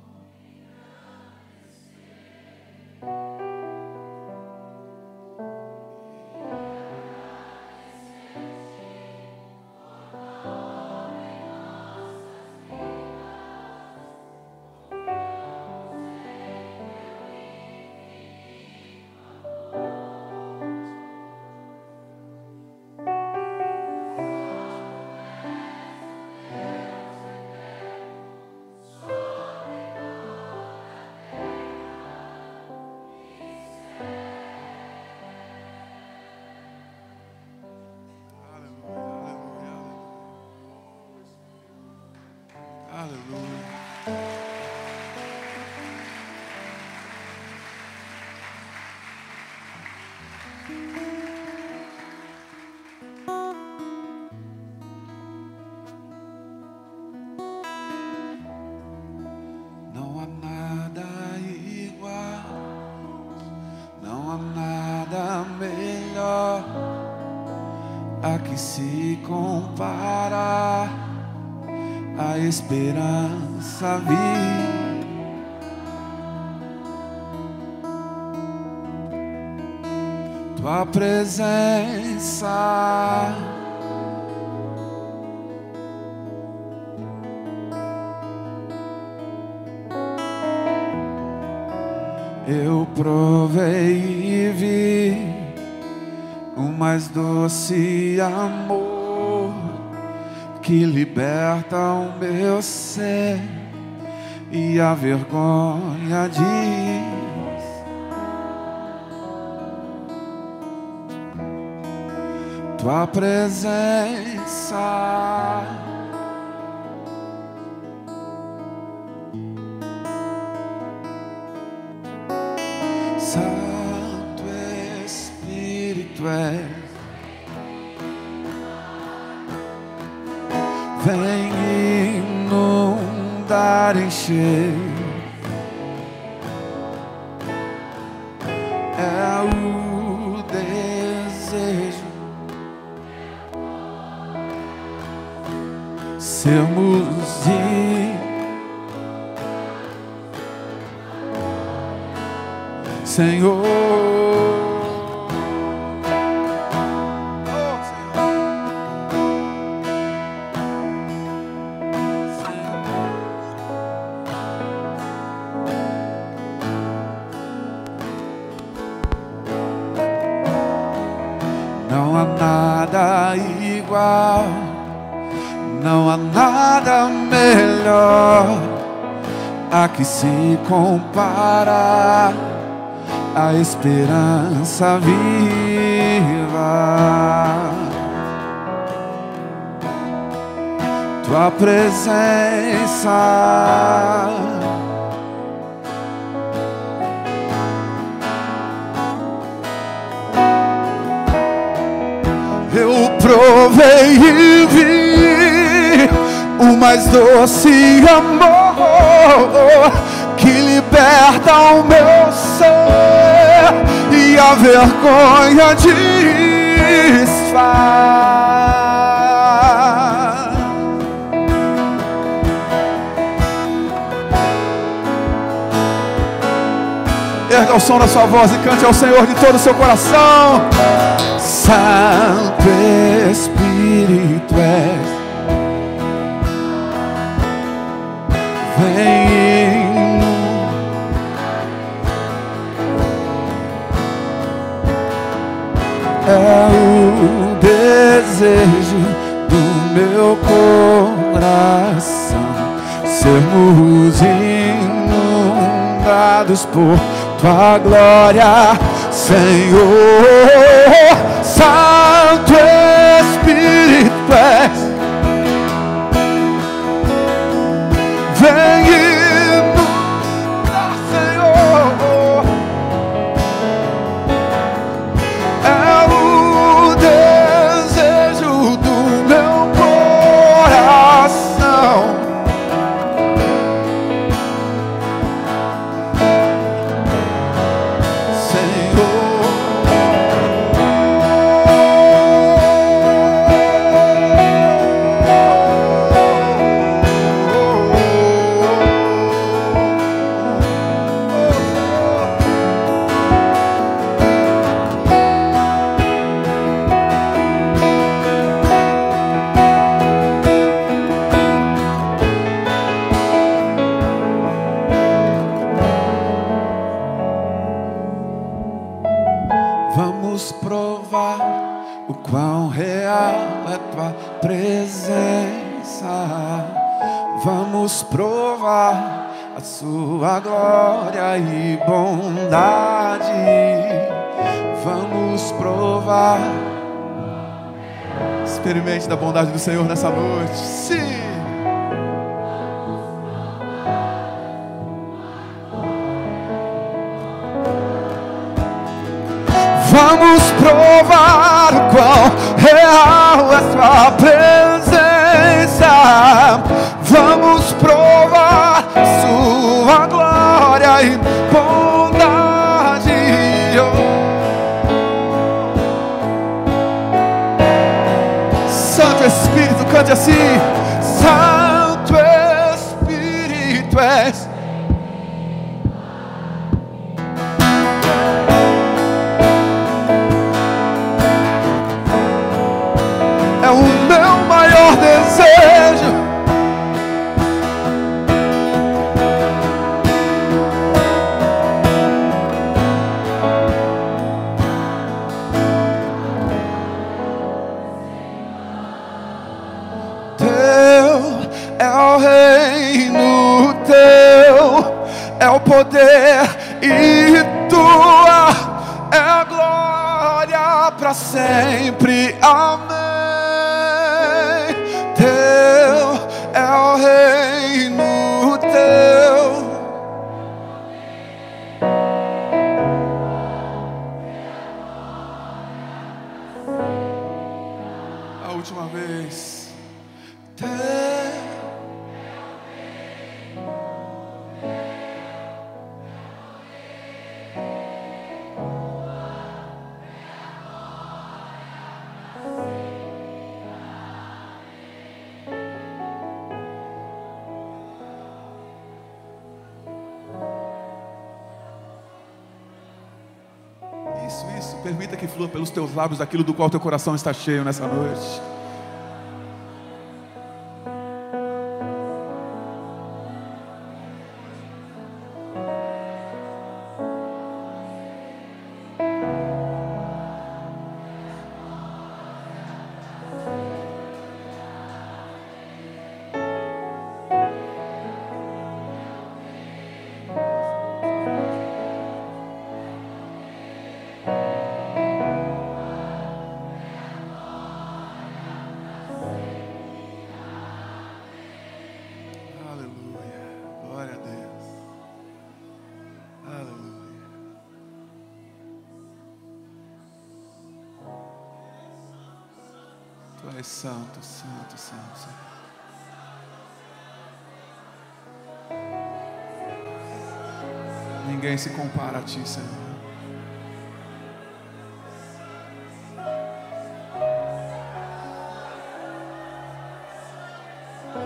Aleluia. Não há nada igual, não há nada melhor a que se comparar. A esperança vive, tua presença eu provei e vi o mais doce amor que liberta o meu ser e a vergonha diz: tua presença Santo Espírito é. Vem inundar, encher, é o desejo, sermos Senhor. Não há nada igual, não há nada melhor a que se compara a esperança viva, tua presença eu provei e vi o mais doce amor que liberta o meu ser e a vergonha desfaz. Erga o som da sua voz e cante ao Senhor de todo o seu coração. Santo Espírito és, vem, é o desejo do meu coração, sermos inundados por tua glória, Senhor. Santo Espírito és, vem inundar, Senhor. É o desejo do meu coração, vamos provar o quão real é tua presença. Vamos provar a sua glória e bondade. Vamos provar. Experimente da bondade do Senhor nessa noite. Sim. Vamos provar o quão real é sua presença. Vamos provar sua glória e bondade. Santo Espírito, cante assim. Santo Espírito és, é o meu maior desejo. Teu é o reino, teu é o poder e tua é a glória para sempre. Amém. É o reino teu. A última vez. Isso. Permita que flua pelos teus lábios aquilo do qual teu coração está cheio nessa noite. Tu és santo, santo, santo, santo. Ninguém se compara a Ti, Senhor.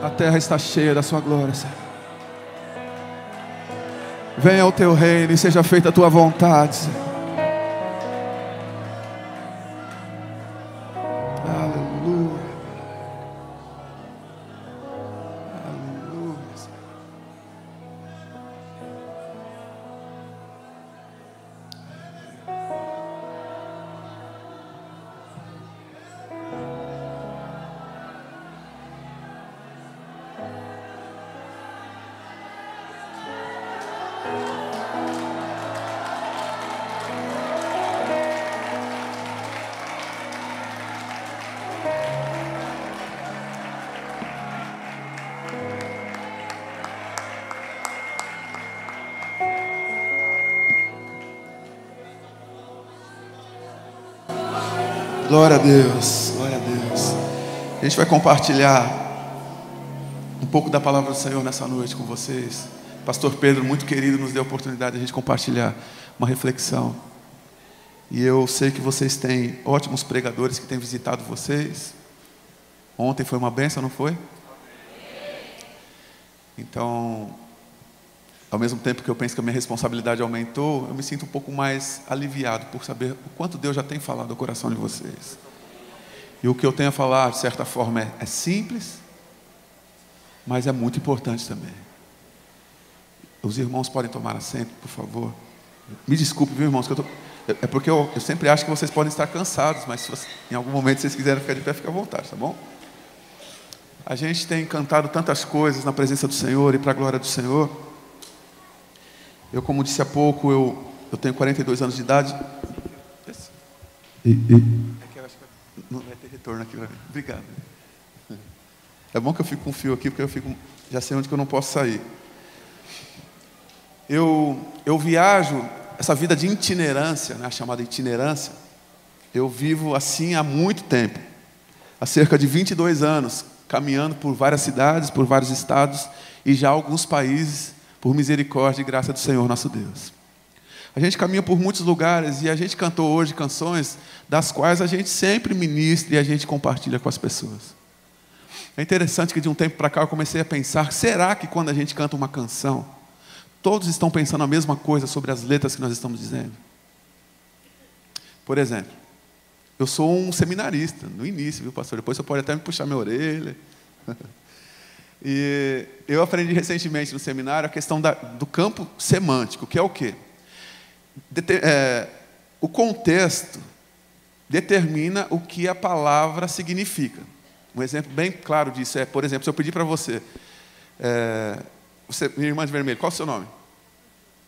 A terra está cheia da Sua glória, Senhor. Venha o Teu reino e seja feita a Tua vontade, Senhor. Glória a Deus, glória a Deus. A gente vai compartilhar um pouco da palavra do Senhor nessa noite com vocês. Pastor Pedro, muito querido, nos deu a oportunidade de a gente compartilhar uma reflexão. E eu sei que vocês têm ótimos pregadores que têm visitado vocês. Ontem foi uma bênção, não foi? Então, ao mesmo tempo que eu penso que a minha responsabilidade aumentou, eu me sinto um pouco mais aliviado por saber o quanto Deus já tem falado ao coração de vocês. E o que eu tenho a falar, de certa forma, é simples, mas é muito importante também. Os irmãos podem tomar assento, por favor. Me desculpe, viu, irmãos, que é porque eu sempre acho que vocês podem estar cansados, mas se em algum momento vocês quiserem ficar de pé, fica à vontade, tá bom? A gente tem cantado tantas coisas na presença do Senhor e para a glória do Senhor. Eu, como disse há pouco, eu tenho 42 anos de idade. É que eu acho que não vai ter retorno aqui. Obrigado. É bom que eu fico com um fio aqui, porque já sei onde que eu não posso sair. Eu viajo, essa vida de itinerância, né, chamada itinerância, eu vivo assim há muito tempo. Há cerca de 22 anos, caminhando por várias cidades, por vários estados e já alguns países, por misericórdia e graça do Senhor nosso Deus. A gente caminha por muitos lugares e a gente cantou hoje canções das quais a gente sempre ministra e a gente compartilha com as pessoas. É interessante que de um tempo para cá eu comecei a pensar, será que quando a gente canta uma canção, todos estão pensando a mesma coisa sobre as letras que nós estamos dizendo? Por exemplo, eu sou um seminarista, no início, viu, pastor? Depois você pode até me puxar minha orelha. E eu aprendi recentemente no seminário a questão do campo semântico, que é o quê? O contexto determina o que a palavra significa. Um exemplo bem claro disso é, por exemplo, se eu pedir para você, minha irmã de vermelho, qual é o seu nome?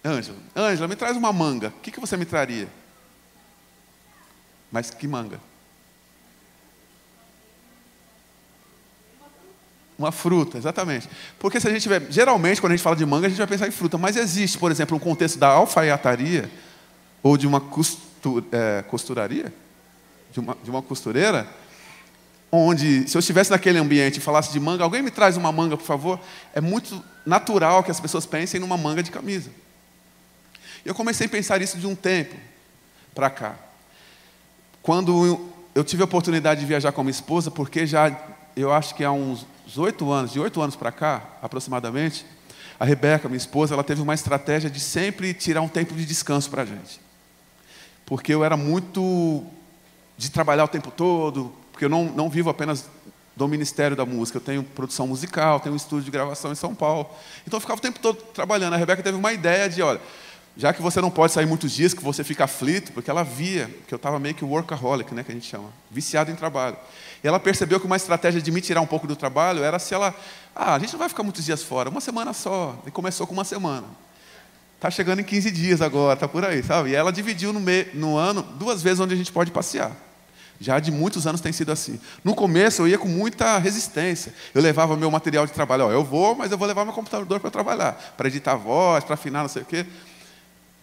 Ângela. Ângela, me traz uma manga. O que você me traria? Mas que manga? Uma fruta, exatamente. Porque se a gente tiver, geralmente quando a gente fala de manga, a gente vai pensar em fruta, mas existe, por exemplo, um contexto da alfaiataria, ou de uma costuraria, de uma costureira, onde, se eu estivesse naquele ambiente e falasse de manga, alguém me traz uma manga, por favor, é muito natural que as pessoas pensem numa manga de camisa. Eu comecei a pensar isso de um tempo para cá. Quando eu tive a oportunidade de viajar com a minha esposa, porque eu acho que há uns 8 anos, de 8 anos para cá, aproximadamente, a Rebeca, minha esposa, ela teve uma estratégia de sempre tirar um tempo de descanso para a gente. Porque eu era muito de trabalhar o tempo todo, porque eu não vivo apenas do Ministério da Música, eu tenho produção musical, tenho um estúdio de gravação em São Paulo. Então eu ficava o tempo todo trabalhando. A Rebeca teve uma ideia de, olha, já que você não pode sair muitos dias, que você fica aflito, porque ela via que eu estava meio que workaholic, né, que a gente chama, viciado em trabalho. E ela percebeu que uma estratégia de me tirar um pouco do trabalho era se ela, a gente não vai ficar muitos dias fora, uma semana só. E começou com uma semana. Está chegando em 15 dias agora, está por aí, sabe? E ela dividiu no ano 2 vezes onde a gente pode passear. Já de muitos anos tem sido assim. No começo eu ia com muita resistência. Eu levava meu material de trabalho. Eu vou, mas eu vou levar meu computador para trabalhar. Para editar a voz, para afinar, não sei o quê.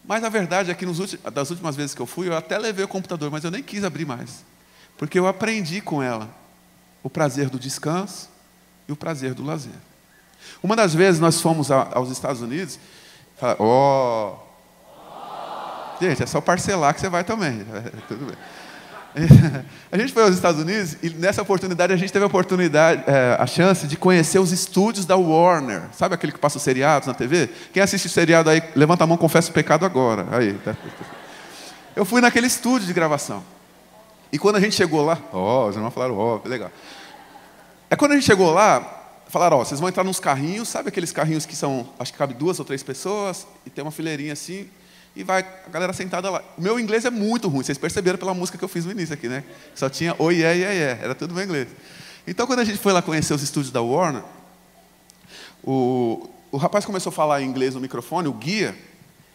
Mas a verdade é que das últimas vezes que eu fui, eu até levei o computador, mas eu nem quis abrir mais. Porque eu aprendi com ela o prazer do descanso e o prazer do lazer. Uma das vezes nós fomos aos Estados Unidos, Gente, é só parcelar que você vai também. Tudo bem. A gente foi aos Estados Unidos e nessa oportunidade a gente teve a chance de conhecer os estúdios da Warner. Sabe aquele que passa os seriados na TV? Quem assiste o seriado aí, levanta a mão, confessa o pecado agora. Aí, tá. Eu fui naquele estúdio de gravação. E quando a gente chegou lá, os irmãos falaram, legal. Quando a gente chegou lá, falaram, vocês vão entrar nos carrinhos, sabe aqueles carrinhos que são, acho que cabe 2 ou 3 pessoas, e tem uma fileirinha assim, e vai a galera sentada lá. O meu inglês é muito ruim, vocês perceberam pela música que eu fiz no início aqui, né? Só tinha oi, yeah, era tudo meu inglês. Então, quando a gente foi lá conhecer os estúdios da Warner, o rapaz começou a falar em inglês no microfone, o guia,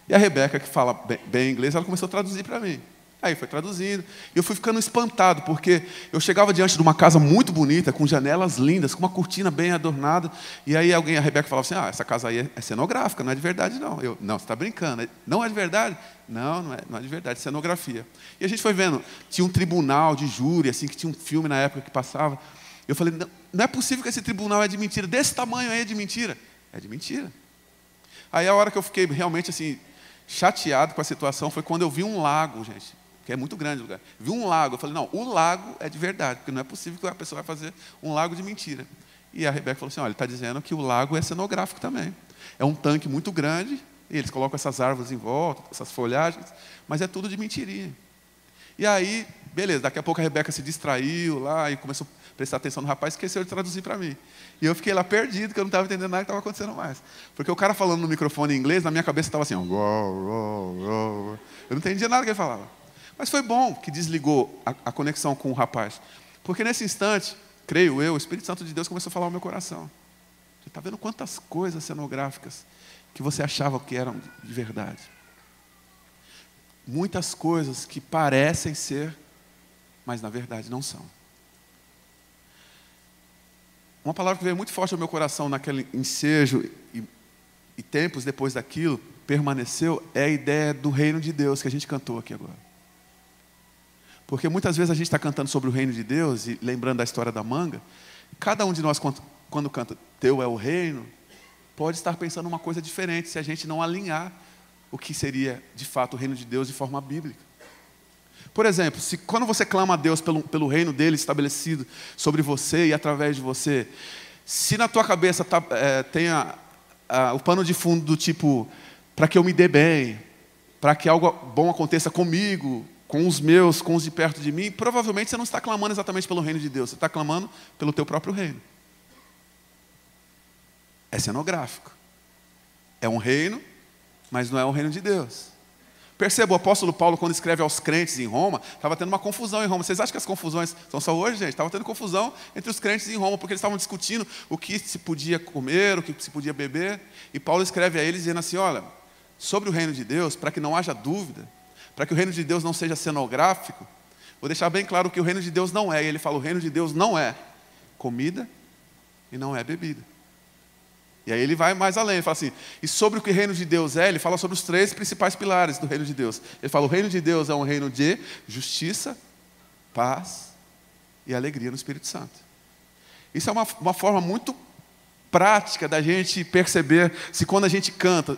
e a Rebeca, que fala bem inglês, ela começou a traduzir para mim. Aí foi traduzindo, e eu fui ficando espantado, porque eu chegava diante de uma casa muito bonita, com janelas lindas, com uma cortina bem adornada, e aí a Rebeca falava assim, essa casa aí é cenográfica, não é de verdade não. Não, você está brincando, não é de verdade? Não é de verdade, é cenografia. E a gente foi vendo, tinha um tribunal de júri, assim, que tinha um filme na época que passava, eu falei, não é possível que esse tribunal é de mentira, desse tamanho aí é de mentira. É de mentira. Aí a hora que eu fiquei realmente assim, chateado com a situação, foi quando eu vi um lago, gente, que é muito grande o lugar. Vi um lago, eu falei, não, o lago é de verdade, porque não é possível que a pessoa vai fazer um lago de mentira. E a Rebeca falou assim, olha, ele está dizendo que o lago é cenográfico também. É um tanque muito grande, e eles colocam essas árvores em volta, essas folhagens, mas é tudo de mentirinha. E aí, beleza, daqui a pouco a Rebeca se distraiu lá e começou a prestar atenção no rapaz, esqueceu de traduzir para mim. E eu fiquei lá perdido, porque eu não estava entendendo nada que estava acontecendo mais. Porque o cara falando no microfone em inglês, na minha cabeça estava assim, eu não entendia nada que ele falava. Mas foi bom que desligou a conexão com o rapaz. Porque nesse instante, creio eu, o Espírito Santo de Deus começou a falar ao meu coração. Você está vendo quantas coisas cenográficas que você achava que eram de verdade? Muitas coisas que parecem ser, mas na verdade não são. Uma palavra que veio muito forte ao meu coração naquele ensejo e tempos depois daquilo, permaneceu, é a ideia do reino de Deus que a gente cantou aqui agora. Porque muitas vezes a gente está cantando sobre o reino de Deus e lembrando da história da manga, cada um de nós, quando canta Teu é o reino, pode estar pensando uma coisa diferente se a gente não alinhar o que seria de fato o reino de Deus de forma bíblica. Por exemplo, quando você clama a Deus pelo reino dele estabelecido sobre você e através de você, se na tua cabeça tenha o pano de fundo do tipo, para que eu me dê bem, para que algo bom aconteça comigo, com os meus, com os de perto de mim, provavelmente você não está clamando exatamente pelo reino de Deus, você está clamando pelo teu próprio reino. É cenográfico. É um reino, mas não é o reino de Deus. Perceba, o apóstolo Paulo, quando escreve aos crentes em Roma, estava tendo uma confusão em Roma. Vocês acham que as confusões são só hoje, gente? Estava tendo confusão entre os crentes em Roma, porque eles estavam discutindo o que se podia comer, o que se podia beber. E Paulo escreve a eles dizendo assim, olha, sobre o reino de Deus, para que não haja dúvida, para que o reino de Deus não seja cenográfico, vou deixar bem claro que o reino de Deus não é. E ele fala, o reino de Deus não é comida e não é bebida. E aí ele vai mais além, ele fala assim, e sobre o que o reino de Deus é, ele fala sobre os 3 principais pilares do reino de Deus. Ele fala, o reino de Deus é um reino de justiça, paz e alegria no Espírito Santo. Isso é uma forma muito prática da gente perceber se quando a gente canta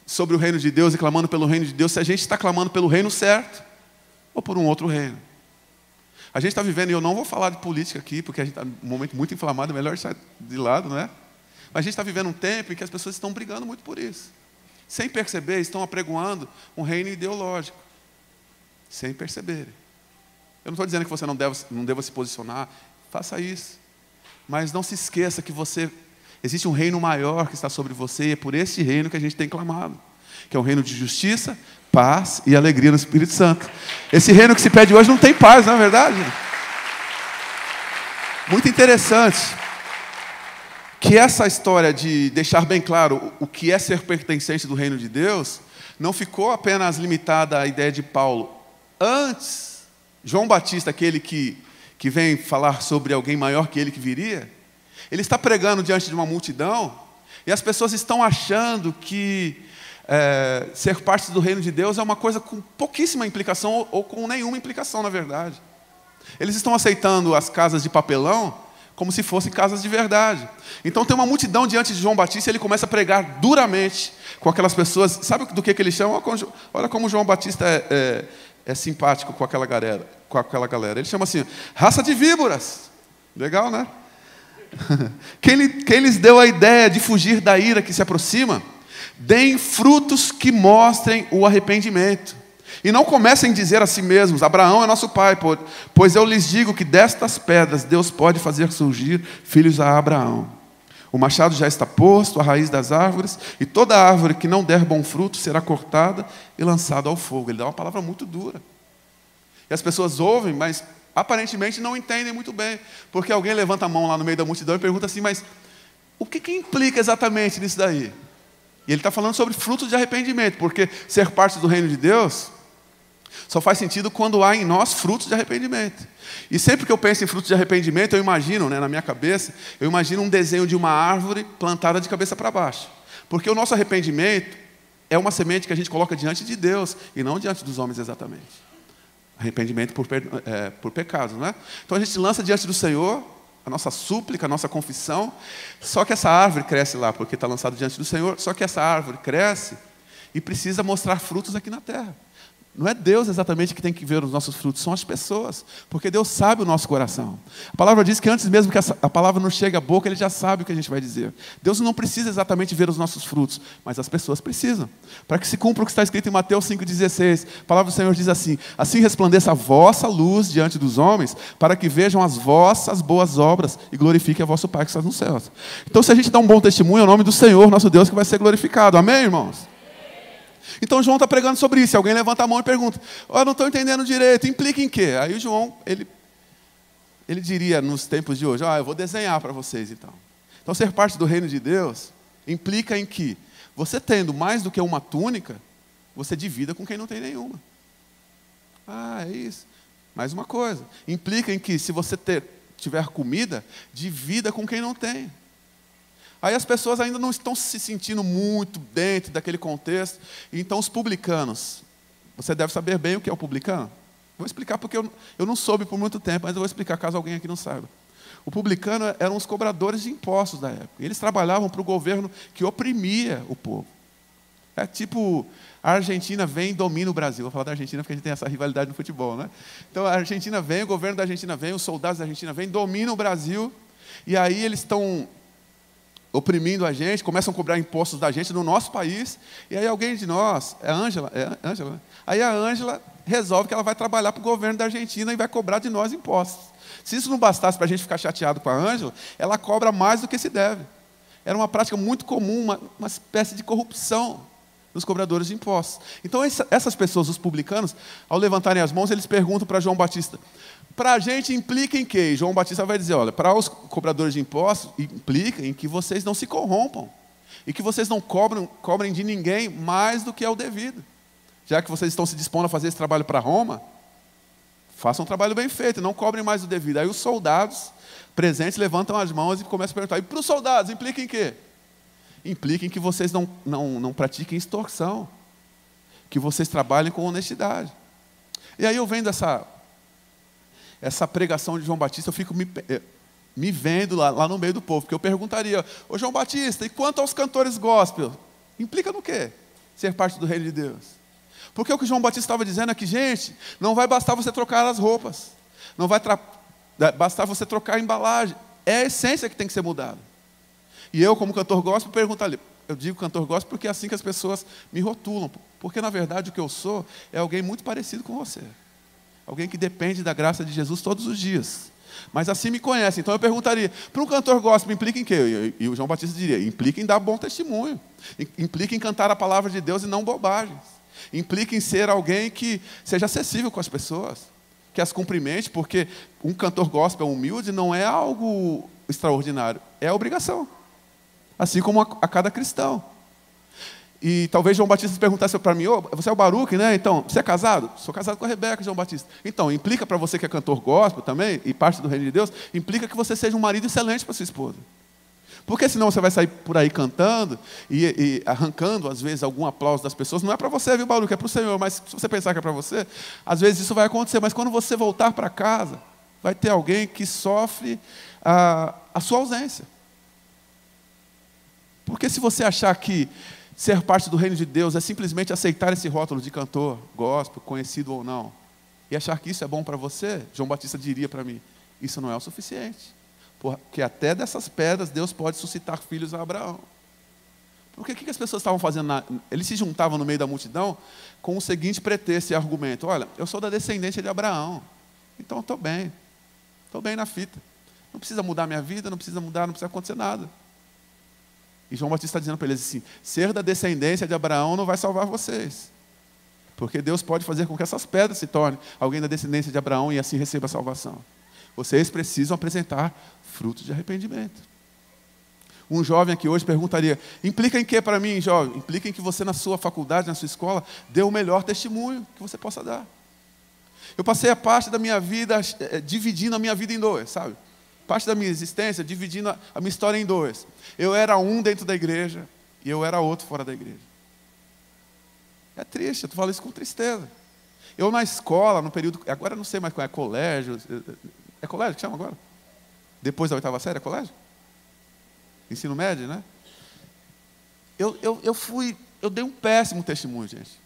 sobre o reino de Deus e clamando pelo reino de Deus, se a gente está clamando pelo reino certo ou por um outro reino. A gente está vivendo, e eu não vou falar de política aqui, porque a gente está num momento muito inflamado, é melhor sair de lado, não é? Mas a gente está vivendo um tempo em que as pessoas estão brigando muito por isso. Sem perceber, estão apregoando um reino ideológico. Sem perceberem. Eu não estou dizendo que você não deva se posicionar, faça isso. Mas não se esqueça que existe um reino maior que está sobre você, e é por esse reino que a gente tem clamado. Que é um reino de justiça, paz e alegria no Espírito Santo. Esse reino que se pede hoje não tem paz, não é verdade? Muito interessante que essa história de deixar bem claro o que é ser pertencente do reino de Deus, não ficou apenas limitada à ideia de Paulo. Antes, João Batista, aquele que vem falar sobre alguém maior que ele que viria, ele está pregando diante de uma multidão, e as pessoas estão achando que ser parte do reino de Deus é uma coisa com pouquíssima implicação, ou com nenhuma implicação, na verdade. Eles estão aceitando as casas de papelão como se fossem casas de verdade. Então tem uma multidão diante de João Batista e ele começa a pregar duramente com aquelas pessoas. Sabe do que ele chama? Olha como João Batista é simpático com aquela galera. Ele chama assim, raça de víboras. Legal, né? Quem lhes deu a ideia de fugir da ira que se aproxima, deem frutos que mostrem o arrependimento. E não comecem a dizer a si mesmos, Abraão é nosso pai, pois eu lhes digo que destas pedras Deus pode fazer surgir filhos a Abraão. O machado já está posto à raiz das árvores, e toda árvore que não der bom fruto será cortada e lançada ao fogo. Ele dá uma palavra muito dura. E as pessoas ouvem, mas aparentemente não entendem muito bem, porque alguém levanta a mão lá no meio da multidão e pergunta assim, mas o que implica exatamente nisso daí? E ele está falando sobre frutos de arrependimento, porque ser parte do reino de Deus só faz sentido quando há em nós frutos de arrependimento. E sempre que eu penso em frutos de arrependimento, eu imagino, na minha cabeça, eu imagino um desenho de uma árvore plantada de cabeça para baixo. Porque o nosso arrependimento é uma semente que a gente coloca diante de Deus e não diante dos homens exatamente. Arrependimento por pecados, não é? Então a gente lança diante do Senhor a nossa súplica, a nossa confissão, só que essa árvore cresce lá, porque está lançado diante do Senhor, só que essa árvore cresce e precisa mostrar frutos aqui na terra. Não é Deus exatamente que tem que ver os nossos frutos, são as pessoas, porque Deus sabe o nosso coração. A palavra diz que antes mesmo que a palavra não chegue à boca, Ele já sabe o que a gente vai dizer. Deus não precisa exatamente ver os nossos frutos, mas as pessoas precisam. Para que se cumpra o que está escrito em Mateus 5,16, a palavra do Senhor diz assim, assim resplandeça a vossa luz diante dos homens, para que vejam as vossas boas obras e glorifiquem a vosso Pai que está nos céus. Então se a gente dá um bom testemunho, é o nome do Senhor, nosso Deus, que vai ser glorificado. Amém, irmãos? Então João está pregando sobre isso. Alguém levanta a mão e pergunta, não estou entendendo direito, implica em quê? Aí o João, ele diria nos tempos de hoje, eu vou desenhar para vocês então. Então ser parte do reino de Deus implica em que você tendo mais do que uma túnica, você divida com quem não tem nenhuma. É isso. Mais uma coisa, implica em que se você tiver comida, divida com quem não tem. Aí as pessoas ainda não estão se sentindo muito dentro daquele contexto. Então os publicanos, você deve saber bem o que é o publicano? Vou explicar porque eu não soube por muito tempo, mas eu vou explicar caso alguém aqui não saiba. O publicano eram os cobradores de impostos da época. Eles trabalhavam para o governo que oprimia o povo. É tipo, a Argentina vem e domina o Brasil. Vou falar da Argentina porque a gente tem essa rivalidade no futebol, né? Então a Argentina vem, o governo da Argentina vem, os soldados da Argentina vêm, dominam o Brasil, e aí eles estão oprimindo a gente, começam a cobrar impostos da gente no nosso país, e aí alguém de nós, é Ângela, né? Aí a Ângela resolve que ela vai trabalhar para o governo da Argentina e vai cobrar de nós impostos. Se isso não bastasse para a gente ficar chateado com a Ângela, ela cobra mais do que se deve. Era uma prática muito comum, uma espécie de corrupção dos cobradores de impostos. Então essas pessoas, os publicanos, ao levantarem as mãos, eles perguntam para João Batista, para a gente implica em quê? E João Batista vai dizer, olha, para os cobradores de impostos, implica em que vocês não se corrompam. E que vocês não cobrem de ninguém mais do que é o devido. Já que vocês estão se dispondo a fazer esse trabalho para Roma, façam um trabalho bem feito, não cobrem mais do devido. Aí os soldados presentes levantam as mãos e começam a perguntar, e para os soldados, implica em quê? Implica em que vocês não pratiquem extorsão. Que vocês trabalhem com honestidade. E aí eu vendo essa pregação de João Batista, eu fico me vendo lá no meio do povo, porque eu perguntaria, ô João Batista, e quanto aos cantores gospel? Implica no quê? Ser parte do reino de Deus. Porque o que João Batista estava dizendo é que, gente, não vai bastar você trocar as roupas, não vai bastar você trocar a embalagem, é a essência que tem que ser mudada. E eu, como cantor gospel, perguntaria, eu digo cantor gospel porque é assim que as pessoas me rotulam, porque na verdade o que eu sou é alguém muito parecido com você. Alguém que depende da graça de Jesus todos os dias. Mas assim me conhece. Então eu perguntaria, para um cantor gospel, implica em quê? E o João Batista diria, implica em dar bom testemunho. Implica em cantar a palavra de Deus e não bobagens. Implica em ser alguém que seja acessível com as pessoas. Que as cumprimente, porque um cantor gospel humilde não é algo extraordinário. É a obrigação. Assim como a cada cristão. E talvez João Batista perguntasse para mim, você é o Baruque, né? Então, você é casado? Sou casado com a Rebeca, João Batista. Então, implica para você que é cantor gospel também, e parte do reino de Deus, implica que você seja um marido excelente para sua esposa. Porque senão você vai sair por aí cantando e arrancando, às vezes, algum aplauso das pessoas. Não é para você, viu, Baruque? É para o Senhor. Mas se você pensar que é para você, às vezes isso vai acontecer. Mas quando você voltar para casa, vai ter alguém que sofre a sua ausência. Porque se você achar que ser parte do reino de Deus é simplesmente aceitar esse rótulo de cantor, gospel, conhecido ou não, e achar que isso é bom para você, João Batista diria para mim, isso não é o suficiente. Porque até dessas pedras Deus pode suscitar filhos a Abraão. Porque o que as pessoas estavam fazendo? Eles se juntavam no meio da multidão com o seguinte pretexto e argumento: olha, eu sou da descendência de Abraão, então estou bem na fita. Não precisa mudar minha vida, não precisa acontecer nada. E João Batista está dizendo para eles assim: ser da descendência de Abraão não vai salvar vocês. Porque Deus pode fazer com que essas pedras se tornem alguém da descendência de Abraão e assim receba a salvação. Vocês precisam apresentar frutos de arrependimento. Um jovem aqui hoje perguntaria: implica em que para mim, jovem? Implica em que você na sua faculdade, na sua escola, dê o melhor testemunho que você possa dar. Eu passei a parte da minha vida dividindo a minha vida em dois, sabe? Parte da minha existência dividindo a minha história em dois. Eu era um dentro da igreja e eu era outro fora da igreja. É triste, eu falo isso com tristeza. Eu na escola, no período... Agora eu não sei mais qual é, colégio... É colégio que chama agora? Depois da 8ª série, é colégio? Ensino médio, né? Eu dei um péssimo testemunho, gente.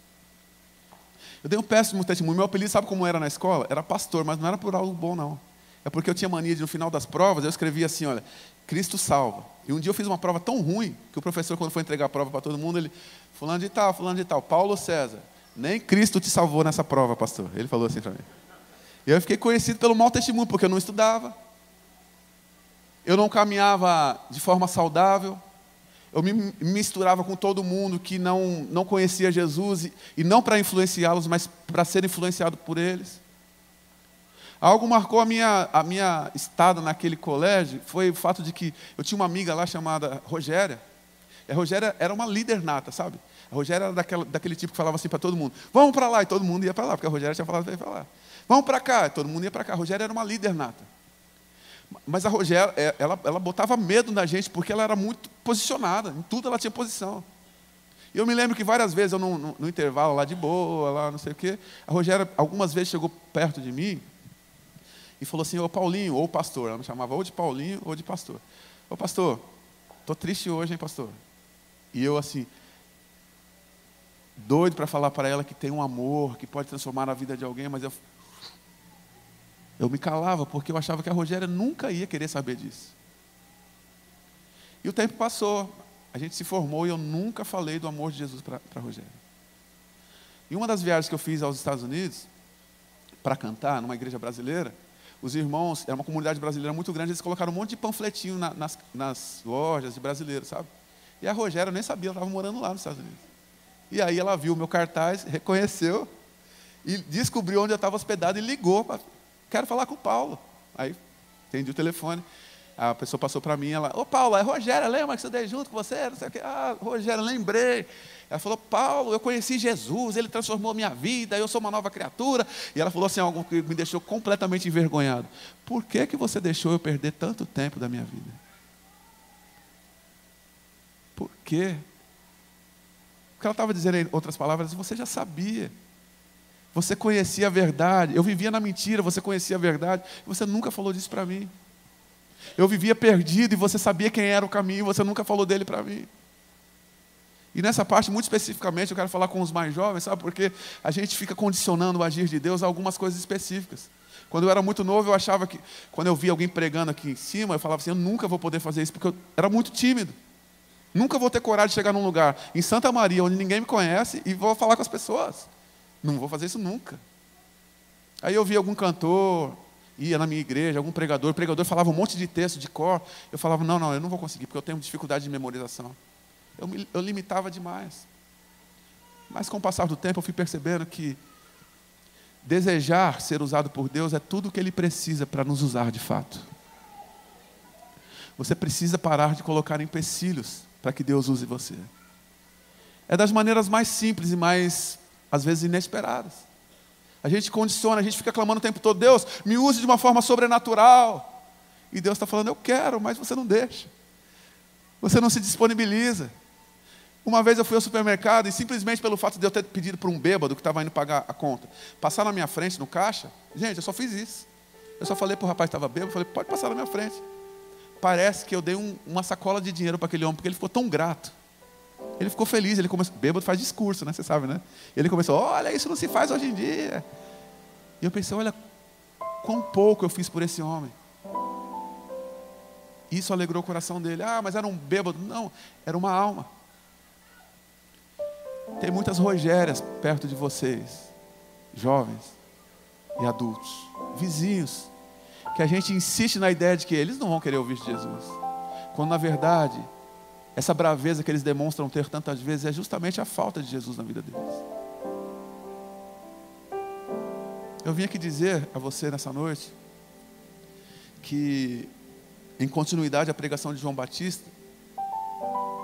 Eu dei um péssimo testemunho. Meu apelido, sabe como era na escola? Era pastor, mas não era por algo bom, não. É porque eu tinha mania de, no final das provas, eu escrevia assim, olha, Cristo salva. E um dia eu fiz uma prova tão ruim, que o professor, quando foi entregar a prova para todo mundo, ele, fulano de tal, Paulo César, nem Cristo te salvou nessa prova, pastor. Ele falou assim para mim. E eu fiquei conhecido pelo mau testemunho, porque eu não estudava. Eu não caminhava de forma saudável. Eu me misturava com todo mundo que não conhecia Jesus, e não para influenciá-los, mas para ser influenciado por eles. Algo marcou a minha estada naquele colégio, foi o fato de que eu tinha uma amiga lá chamada Rogéria. E a Rogéria era uma líder nata, sabe? A Rogéria era daquele tipo que falava assim para todo mundo: vamos para lá, e todo mundo ia para lá, porque a Rogéria tinha falado para ir para lá. Vamos para cá, e todo mundo ia para cá. A Rogéria era uma líder nata. Mas a Rogéria, ela botava medo na gente, porque ela era muito posicionada, em tudo ela tinha posição. E eu me lembro que várias vezes, eu no intervalo lá de boa, lá não sei o quê, a Rogéria algumas vezes chegou perto de mim e falou assim: ô Paulinho, ou pastor, ela me chamava ou de Paulinho ou de pastor. Ô pastor, estou triste hoje, hein, pastor? E eu assim, doido para falar para ela que tem um amor, que pode transformar a vida de alguém, mas eu me calava, porque eu achava que a Rogéria nunca ia querer saber disso. E o tempo passou, a gente se formou e eu nunca falei do amor de Jesus para a Rogéria. E uma das viagens que eu fiz aos Estados Unidos, para cantar, numa igreja brasileira, os irmãos, era uma comunidade brasileira muito grande, eles colocaram um monte de panfletinho nas lojas de brasileiros, sabe? E a Rogéria, eu nem sabia, ela estava morando lá nos Estados Unidos. E aí ela viu o meu cartaz, reconheceu, e descobriu onde eu estava hospedado e ligou para... Quero falar com o Paulo. Aí, atendi o telefone. A pessoa passou para mim, ela: ô Paulo, é Rogéria, lembra que eu dei junto com você? Não sei o quê. Ah, Rogéria, lembrei. Ela falou: Paulo, eu conheci Jesus, ele transformou minha vida, eu sou uma nova criatura. E ela falou assim, algo que me deixou completamente envergonhado: por que você deixou eu perder tanto tempo da minha vida? Por quê? O que ela estava dizendo, em outras palavras, você já sabia. Você conhecia a verdade. Eu vivia na mentira, você conhecia a verdade. Você nunca falou disso para mim. Eu vivia perdido e você sabia quem era o caminho. Você nunca falou dele para mim. E nessa parte, muito especificamente, eu quero falar com os mais jovens, sabe? Porque a gente fica condicionando o agir de Deus a algumas coisas específicas. Quando eu era muito novo, eu achava que... Quando eu via alguém pregando aqui em cima, eu falava assim: eu nunca vou poder fazer isso, porque eu era muito tímido. Nunca vou ter coragem de chegar num lugar em Santa Maria, onde ninguém me conhece, e vou falar com as pessoas. Não vou fazer isso nunca. Aí eu via algum cantor, ia na minha igreja, algum pregador, o pregador falava um monte de texto de cor. Eu falava: não, eu não vou conseguir, porque eu tenho dificuldade de memorização. Eu limitava demais. Mas com o passar do tempo eu fui percebendo que desejar ser usado por Deus é tudo o que Ele precisa para nos usar de fato. Você precisa parar de colocar empecilhos para que Deus use você. É das maneiras mais simples e mais, às vezes, inesperadas. A gente condiciona, a gente fica clamando o tempo todo: Deus, me use de uma forma sobrenatural. E Deus está falando: eu quero, mas você não deixa. Você não se disponibiliza. Uma vez eu fui ao supermercado e simplesmente pelo fato de eu ter pedido para um bêbado que estava indo pagar a conta passar na minha frente no caixa, gente, eu só fiz isso. Eu só falei para o rapaz que estava bêbado, falei, pode passar na minha frente. Parece que eu dei uma sacola de dinheiro para aquele homem, porque ele ficou tão grato. Ele ficou feliz, ele começou, bêbado faz discurso, né? Você sabe, né? Ele começou, olha, isso não se faz hoje em dia. E eu pensei, olha, quão pouco eu fiz por esse homem. Isso alegrou o coração dele. Ah, mas era um bêbado. Não, era uma alma. Tem muitas Rogérias perto de vocês, jovens e adultos, vizinhos, que a gente insiste na ideia de que eles não vão querer ouvir de Jesus, quando na verdade essa braveza que eles demonstram ter tantas vezes é justamente a falta de Jesus na vida deles. Eu vim aqui dizer a você nessa noite que, em continuidade à pregação de João Batista,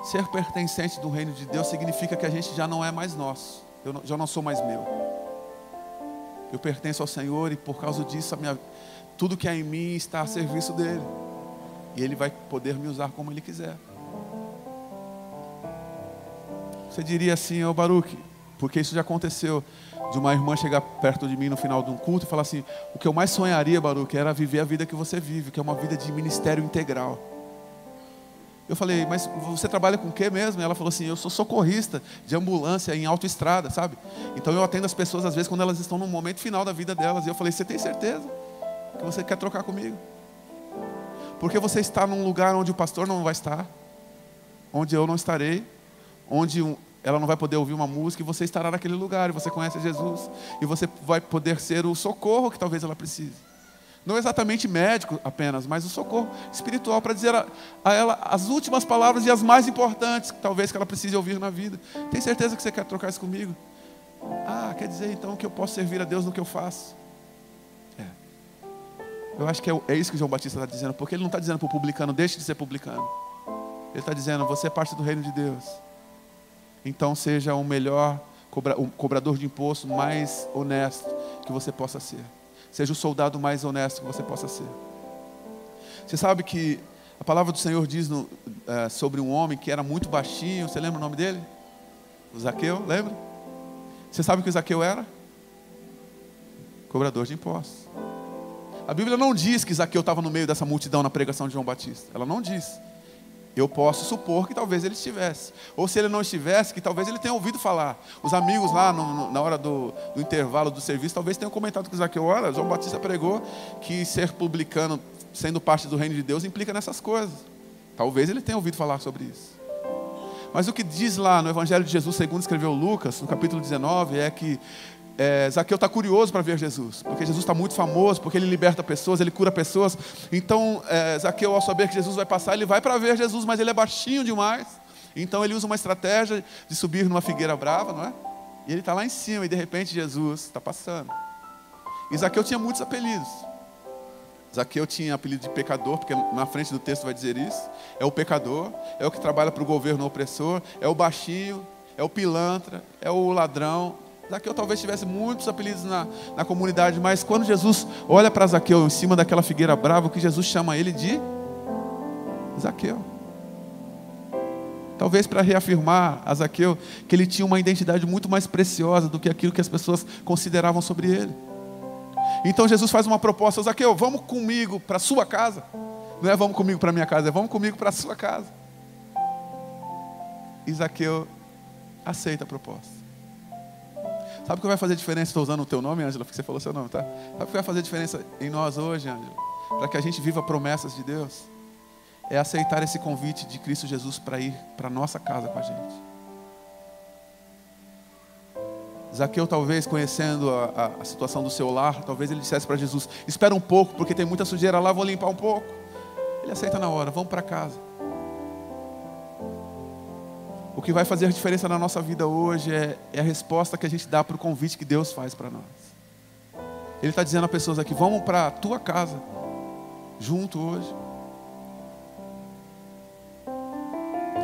ser pertencente do reino de Deus significa que a gente já não é mais nosso. Eu já não sou mais meu. Eu pertenço ao Senhor e por causa disso tudo que é em mim está a serviço dEle. E Ele vai poder me usar como Ele quiser. Você diria assim, ô Baruque, porque isso já aconteceu, de uma irmã chegar perto de mim no final de um culto e falar assim, o que eu mais sonharia, Baruque, era viver a vida que você vive, que é uma vida de ministério integral. Eu falei, mas você trabalha com o que mesmo? E ela falou assim, eu sou socorrista de ambulância em autoestrada, sabe? Então eu atendo as pessoas às vezes quando elas estão no momento final da vida delas. E eu falei, você tem certeza que você quer trocar comigo? Porque você está num lugar onde o pastor não vai estar, onde eu não estarei, onde ela não vai poder ouvir uma música, e você estará naquele lugar, e você conhece Jesus, e você vai poder ser o socorro que talvez ela precise. Não exatamente médico apenas, mas o socorro espiritual para dizer a ela as últimas palavras e as mais importantes, talvez que ela precise ouvir na vida. Tem certeza que você quer trocar isso comigo? Ah, quer dizer então que eu posso servir a Deus no que eu faço? Eu acho que é isso que João Batista está dizendo, porque ele não está dizendo para o publicano, deixe de ser publicano. Ele está dizendo, você é parte do reino de Deus. Então seja o melhor cobrador de imposto mais honesto que você possa ser. Seja o soldado mais honesto que você possa ser. Você sabe que a palavra do Senhor diz sobre um homem que era muito baixinho. Você lembra o nome dele? O Zaqueu, lembra? Você sabe o que o Zaqueu era? Cobrador de impostos. A Bíblia não diz que Zaqueu estava no meio dessa multidão na pregação de João Batista. Ela não diz. Eu posso supor que talvez ele estivesse. Ou se ele não estivesse, que talvez ele tenha ouvido falar. Os amigos lá na hora do intervalo do serviço, talvez tenham comentado com Zaqueu, olha, João Batista pregou que ser publicano, sendo parte do reino de Deus, implica nessas coisas. Talvez ele tenha ouvido falar sobre isso. Mas o que diz lá no Evangelho de Jesus, segundo escreveu Lucas, no capítulo 19, é que Zaqueu está curioso para ver Jesus, porque Jesus está muito famoso, porque ele liberta pessoas, ele cura pessoas. Então Zaqueu, ao saber que Jesus vai passar, ele vai para ver Jesus, mas ele é baixinho demais. Então ele usa uma estratégia de subir numa figueira brava, não é? E ele está lá em cima e de repente Jesus está passando. E Zaqueu tinha muitos apelidos. Zaqueu tinha apelido de pecador, porque na frente do texto vai dizer isso. É o pecador, é o que trabalha para o governo opressor, é o baixinho, é o pilantra, é o ladrão. Zaqueu talvez tivesse muitos apelidos na comunidade, mas quando Jesus olha para Zaqueu em cima daquela figueira brava, o que Jesus chama ele de Zaqueu. Talvez para reafirmar a Zaqueu que ele tinha uma identidade muito mais preciosa do que aquilo que as pessoas consideravam sobre ele. Então Jesus faz uma proposta, Zaqueu, vamos comigo para a sua casa. Não é vamos comigo para a minha casa, é vamos comigo para a sua casa. E Zaqueu aceita a proposta. Sabe o que vai fazer diferença? Estou usando o teu nome, Ângela, porque você falou seu nome, tá? Sabe o que vai fazer diferença em nós hoje, Ângela? Para que a gente viva promessas de Deus? É aceitar esse convite de Cristo Jesus para ir para a nossa casa com a gente. Zaqueu, talvez, conhecendo a situação do seu lar, talvez ele dissesse para Jesus, espera um pouco, porque tem muita sujeira lá, vou limpar um pouco. Ele aceita na hora, vamos para casa. O que vai fazer a diferença na nossa vida hoje é a resposta que a gente dá para o convite que Deus faz para nós. Ele está dizendo a pessoas aqui, vamos para a tua casa, junto hoje.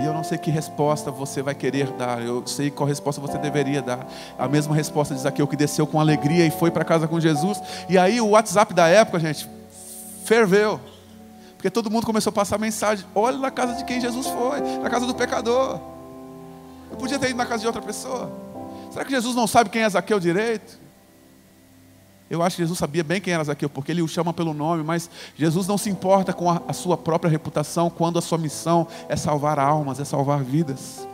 E eu não sei que resposta você vai querer dar, eu sei qual resposta você deveria dar. A mesma resposta de Zaqueu, que desceu com alegria e foi para casa com Jesus. E aí o WhatsApp da época, gente, ferveu. Porque todo mundo começou a passar mensagem, olha na casa de quem Jesus foi, na casa do pecador. Eu podia ter ido na casa de outra pessoa. Será que Jesus não sabe quem é Zaqueu direito? Eu acho que Jesus sabia bem quem era Zaqueu, porque ele o chama pelo nome, mas Jesus não se importa com a sua própria reputação quando a sua missão é salvar almas, é salvar vidas.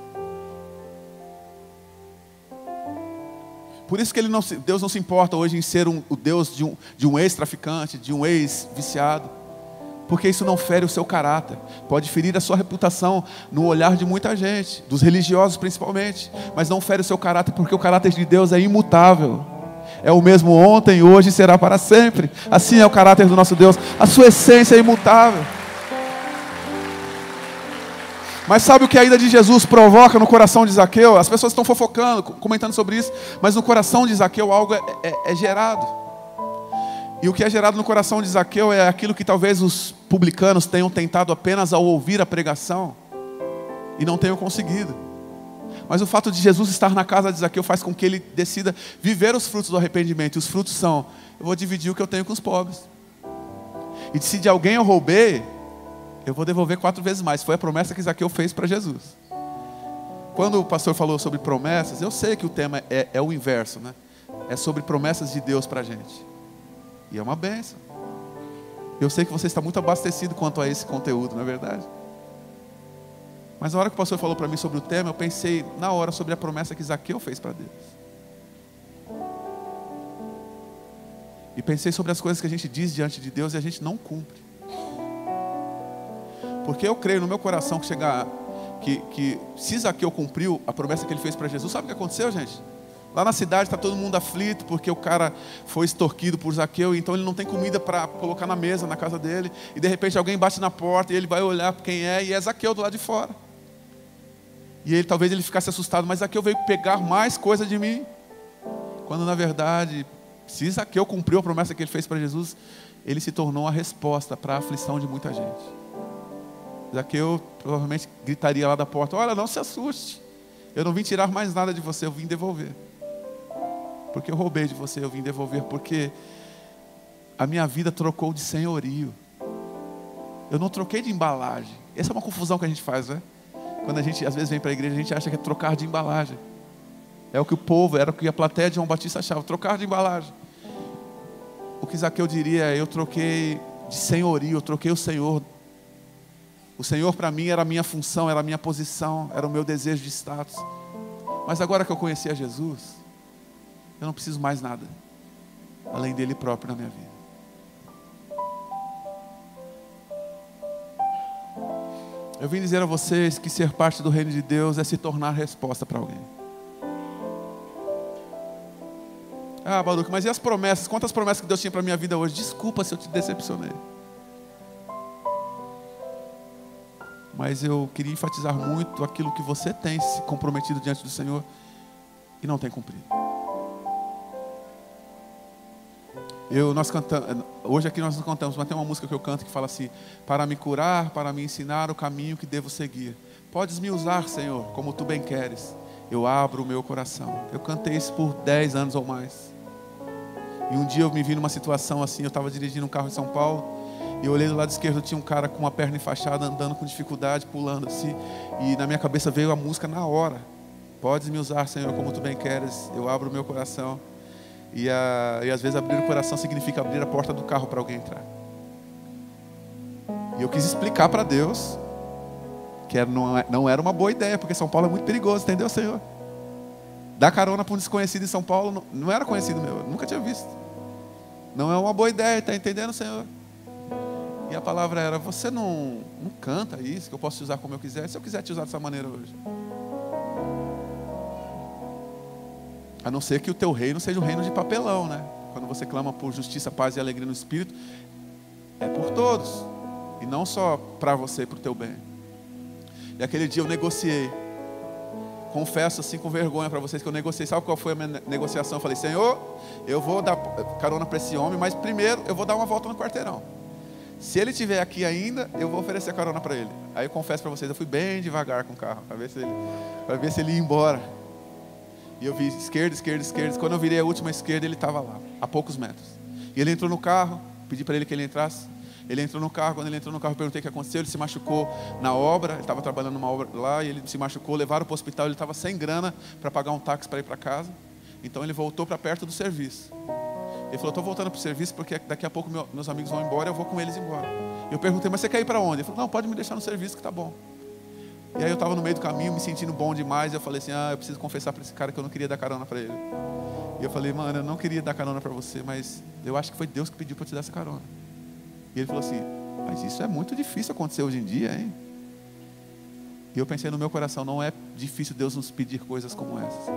Por isso que Deus não se importa hoje em ser o Deus de um ex-traficante, de um ex-viciado, porque isso não fere o seu caráter. Pode ferir a sua reputação no olhar de muita gente, dos religiosos principalmente, mas não fere o seu caráter, porque o caráter de Deus é imutável. É o mesmo ontem, hoje e será para sempre. Assim é o caráter do nosso Deus. A sua essência é imutável. Mas sabe o que a ida de Jesus provoca no coração de Zaqueu? As pessoas estão fofocando, comentando sobre isso, mas no coração de Zaqueu algo é gerado. E o que é gerado no coração de Zaqueu é aquilo que talvez os publicanos tenham tentado apenas ao ouvir a pregação e não tenham conseguido. Mas o fato de Jesus estar na casa de Zaqueu faz com que ele decida viver os frutos do arrependimento. E os frutos são: eu vou dividir o que eu tenho com os pobres. E se de alguém eu roubei, eu vou devolver 4 vezes mais. Foi a promessa que Zaqueu fez para Jesus. Quando o pastor falou sobre promessas, eu sei que o tema é o inverso, né? É sobre promessas de Deus para a gente. E é uma bênção. Eu sei que você está muito abastecido quanto a esse conteúdo, não é verdade? Mas na hora que o pastor falou para mim sobre o tema, eu pensei na hora sobre a promessa que Zaqueu fez para Deus. E pensei sobre as coisas que a gente diz diante de Deus e a gente não cumpre. Porque eu creio no meu coração que se Zaqueu cumpriu a promessa que ele fez para Jesus, sabe o que aconteceu, gente? Lá na cidade está todo mundo aflito porque o cara foi extorquido por Zaqueu, então ele não tem comida para colocar na mesa, na casa dele. E de repente alguém bate na porta e ele vai olhar quem é, e é Zaqueu do lado de fora. E talvez ele ficasse assustado, mas Zaqueu veio pegar mais coisa de mim. Quando na verdade, se Zaqueu cumpriu a promessa que ele fez para Jesus, ele se tornou a resposta para a aflição de muita gente. Zaqueu provavelmente gritaria lá da porta: olha, não se assuste, eu não vim tirar mais nada de você, eu vim devolver. Porque eu roubei de você, eu vim devolver, porque a minha vida trocou de senhorio. Eu não troquei de embalagem. Essa é uma confusão que a gente faz, né? Quando a gente às vezes vem para a igreja, a gente acha que é trocar de embalagem. É o que o povo, era o que a plateia de João Batista achava, trocar de embalagem. O que Zaqueu diria é: eu troquei de senhorio, eu troquei o Senhor. O Senhor para mim era a minha função, era a minha posição, era o meu desejo de status. Mas agora que eu conheci a Jesus, eu não preciso mais nada além dele próprio na minha vida. Eu vim dizer a vocês que ser parte do reino de Deus é se tornar resposta para alguém. Ah, Baruch, mas e as promessas? Quantas promessas que Deus tinha para a minha vida hoje? Desculpa se eu te decepcionei. Mas eu queria enfatizar muito aquilo que você tem se comprometido diante do Senhor e não tem cumprido. Nós cantamos, hoje aqui nós não cantamos, mas tem uma música que eu canto que fala assim: para me curar, para me ensinar o caminho que devo seguir. Podes me usar, Senhor, como tu bem queres. Eu abro o meu coração. Eu cantei isso por 10 anos ou mais. E um dia eu me vi numa situação assim, eu estava dirigindo um carro em São Paulo, e eu olhei do lado esquerdo, tinha um cara com uma perna enfaixada, andando com dificuldade, pulando assim, e na minha cabeça veio a música na hora: podes me usar, Senhor, como tu bem queres. Eu abro o meu coração. E às vezes abrir o coração significa abrir a porta do carro para alguém entrar. E eu quis explicar para Deus que não era uma boa ideia, porque São Paulo é muito perigoso, entendeu, Senhor? Dar carona para um desconhecido em São Paulo não era conhecido meu, eu nunca tinha visto. Não é uma boa ideia, está entendendo, Senhor? E a palavra era: você não canta isso, que eu posso te usar como eu quiser. Se eu quiser te usar dessa maneira hoje, a não ser que o teu reino seja um reino de papelão, né? Quando você clama por justiça, paz e alegria no Espírito, é por todos, e não só para você e para o teu bem. E aquele dia eu negociei. Confesso assim com vergonha para vocês que eu negociei. Sabe qual foi a minha negociação? Eu falei: Senhor, eu vou dar carona para esse homem, mas primeiro eu vou dar uma volta no quarteirão. Se ele estiver aqui ainda, eu vou oferecer carona para ele. Aí eu confesso para vocês, eu fui bem devagar com o carro, para ver se ele ia embora. E eu vi esquerda, esquerda, esquerda. Quando eu virei a última esquerda, ele estava lá, a poucos metros. E ele entrou no carro, pedi para ele que ele entrasse. Ele entrou no carro, quando ele entrou no carro, eu perguntei o que aconteceu. Ele se machucou na obra, ele estava trabalhando numa obra lá, e ele se machucou, levaram para o hospital. Ele estava sem grana para pagar um táxi para ir para casa. Então ele voltou para perto do serviço. Ele falou, estou voltando para o serviço porque daqui a pouco meus amigos vão embora e eu vou com eles embora. Eu perguntei, mas você quer ir para onde? Ele falou, não, pode me deixar no serviço que tá bom. E aí eu estava no meio do caminho, me sentindo bom demais. E eu falei assim, eu preciso confessar para esse cara que eu não queria dar carona para ele. E eu falei, mano, eu não queria dar carona para você, mas eu acho que foi Deus que pediu para eu te dar essa carona. E ele falou assim, mas isso é muito difícil acontecer hoje em dia, hein? E eu pensei no meu coração, não é difícil Deus nos pedir coisas como essas.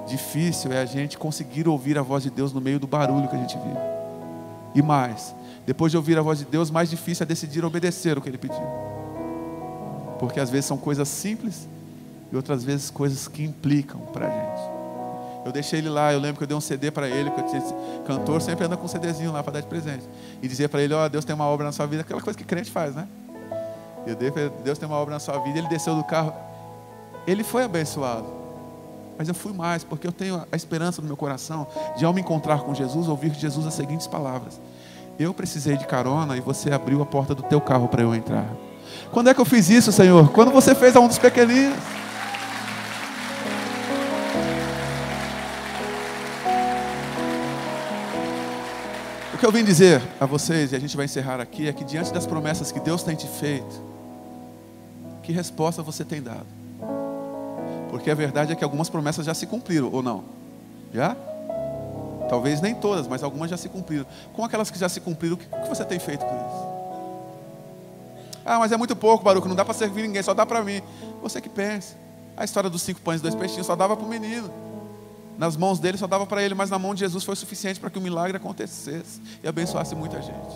Difícil é a gente conseguir ouvir a voz de Deus no meio do barulho que a gente vive. E mais, depois de ouvir a voz de Deus, mais difícil é decidir obedecer o que Ele pediu. Porque às vezes são coisas simples e outras vezes coisas que implicam para a gente. Eu deixei ele lá, eu lembro que eu dei um CD para ele, que eu tinha cantor, sempre anda com um CDzinho lá para dar de presente. E dizia para ele, Deus tem uma obra na sua vida, aquela coisa que crente faz, né? Eu dei para ele, Deus tem uma obra na sua vida, ele desceu do carro, ele foi abençoado. Mas eu fui mais, porque eu tenho a esperança no meu coração de, ao me encontrar com Jesus, ouvir de Jesus as seguintes palavras: eu precisei de carona e você abriu a porta do teu carro para eu entrar. Quando é que eu fiz isso, Senhor? Quando você fez a um dos pequeninos. O que eu vim dizer a vocês, e a gente vai encerrar aqui, é que diante das promessas que Deus tem te feito, que resposta você tem dado? Porque a verdade é que algumas promessas já se cumpriram, ou não? Já? Talvez nem todas, mas algumas já se cumpriram. Com aquelas que já se cumpriram, o que você tem feito com isso? Mas é muito pouco, Baruco, não dá para servir ninguém, só dá para mim. Você que pensa. A história dos 5 pães e 2 peixinhos só dava para o menino. Nas mãos dele só dava para ele, mas na mão de Jesus foi suficiente para que o milagre acontecesse e abençoasse muita gente.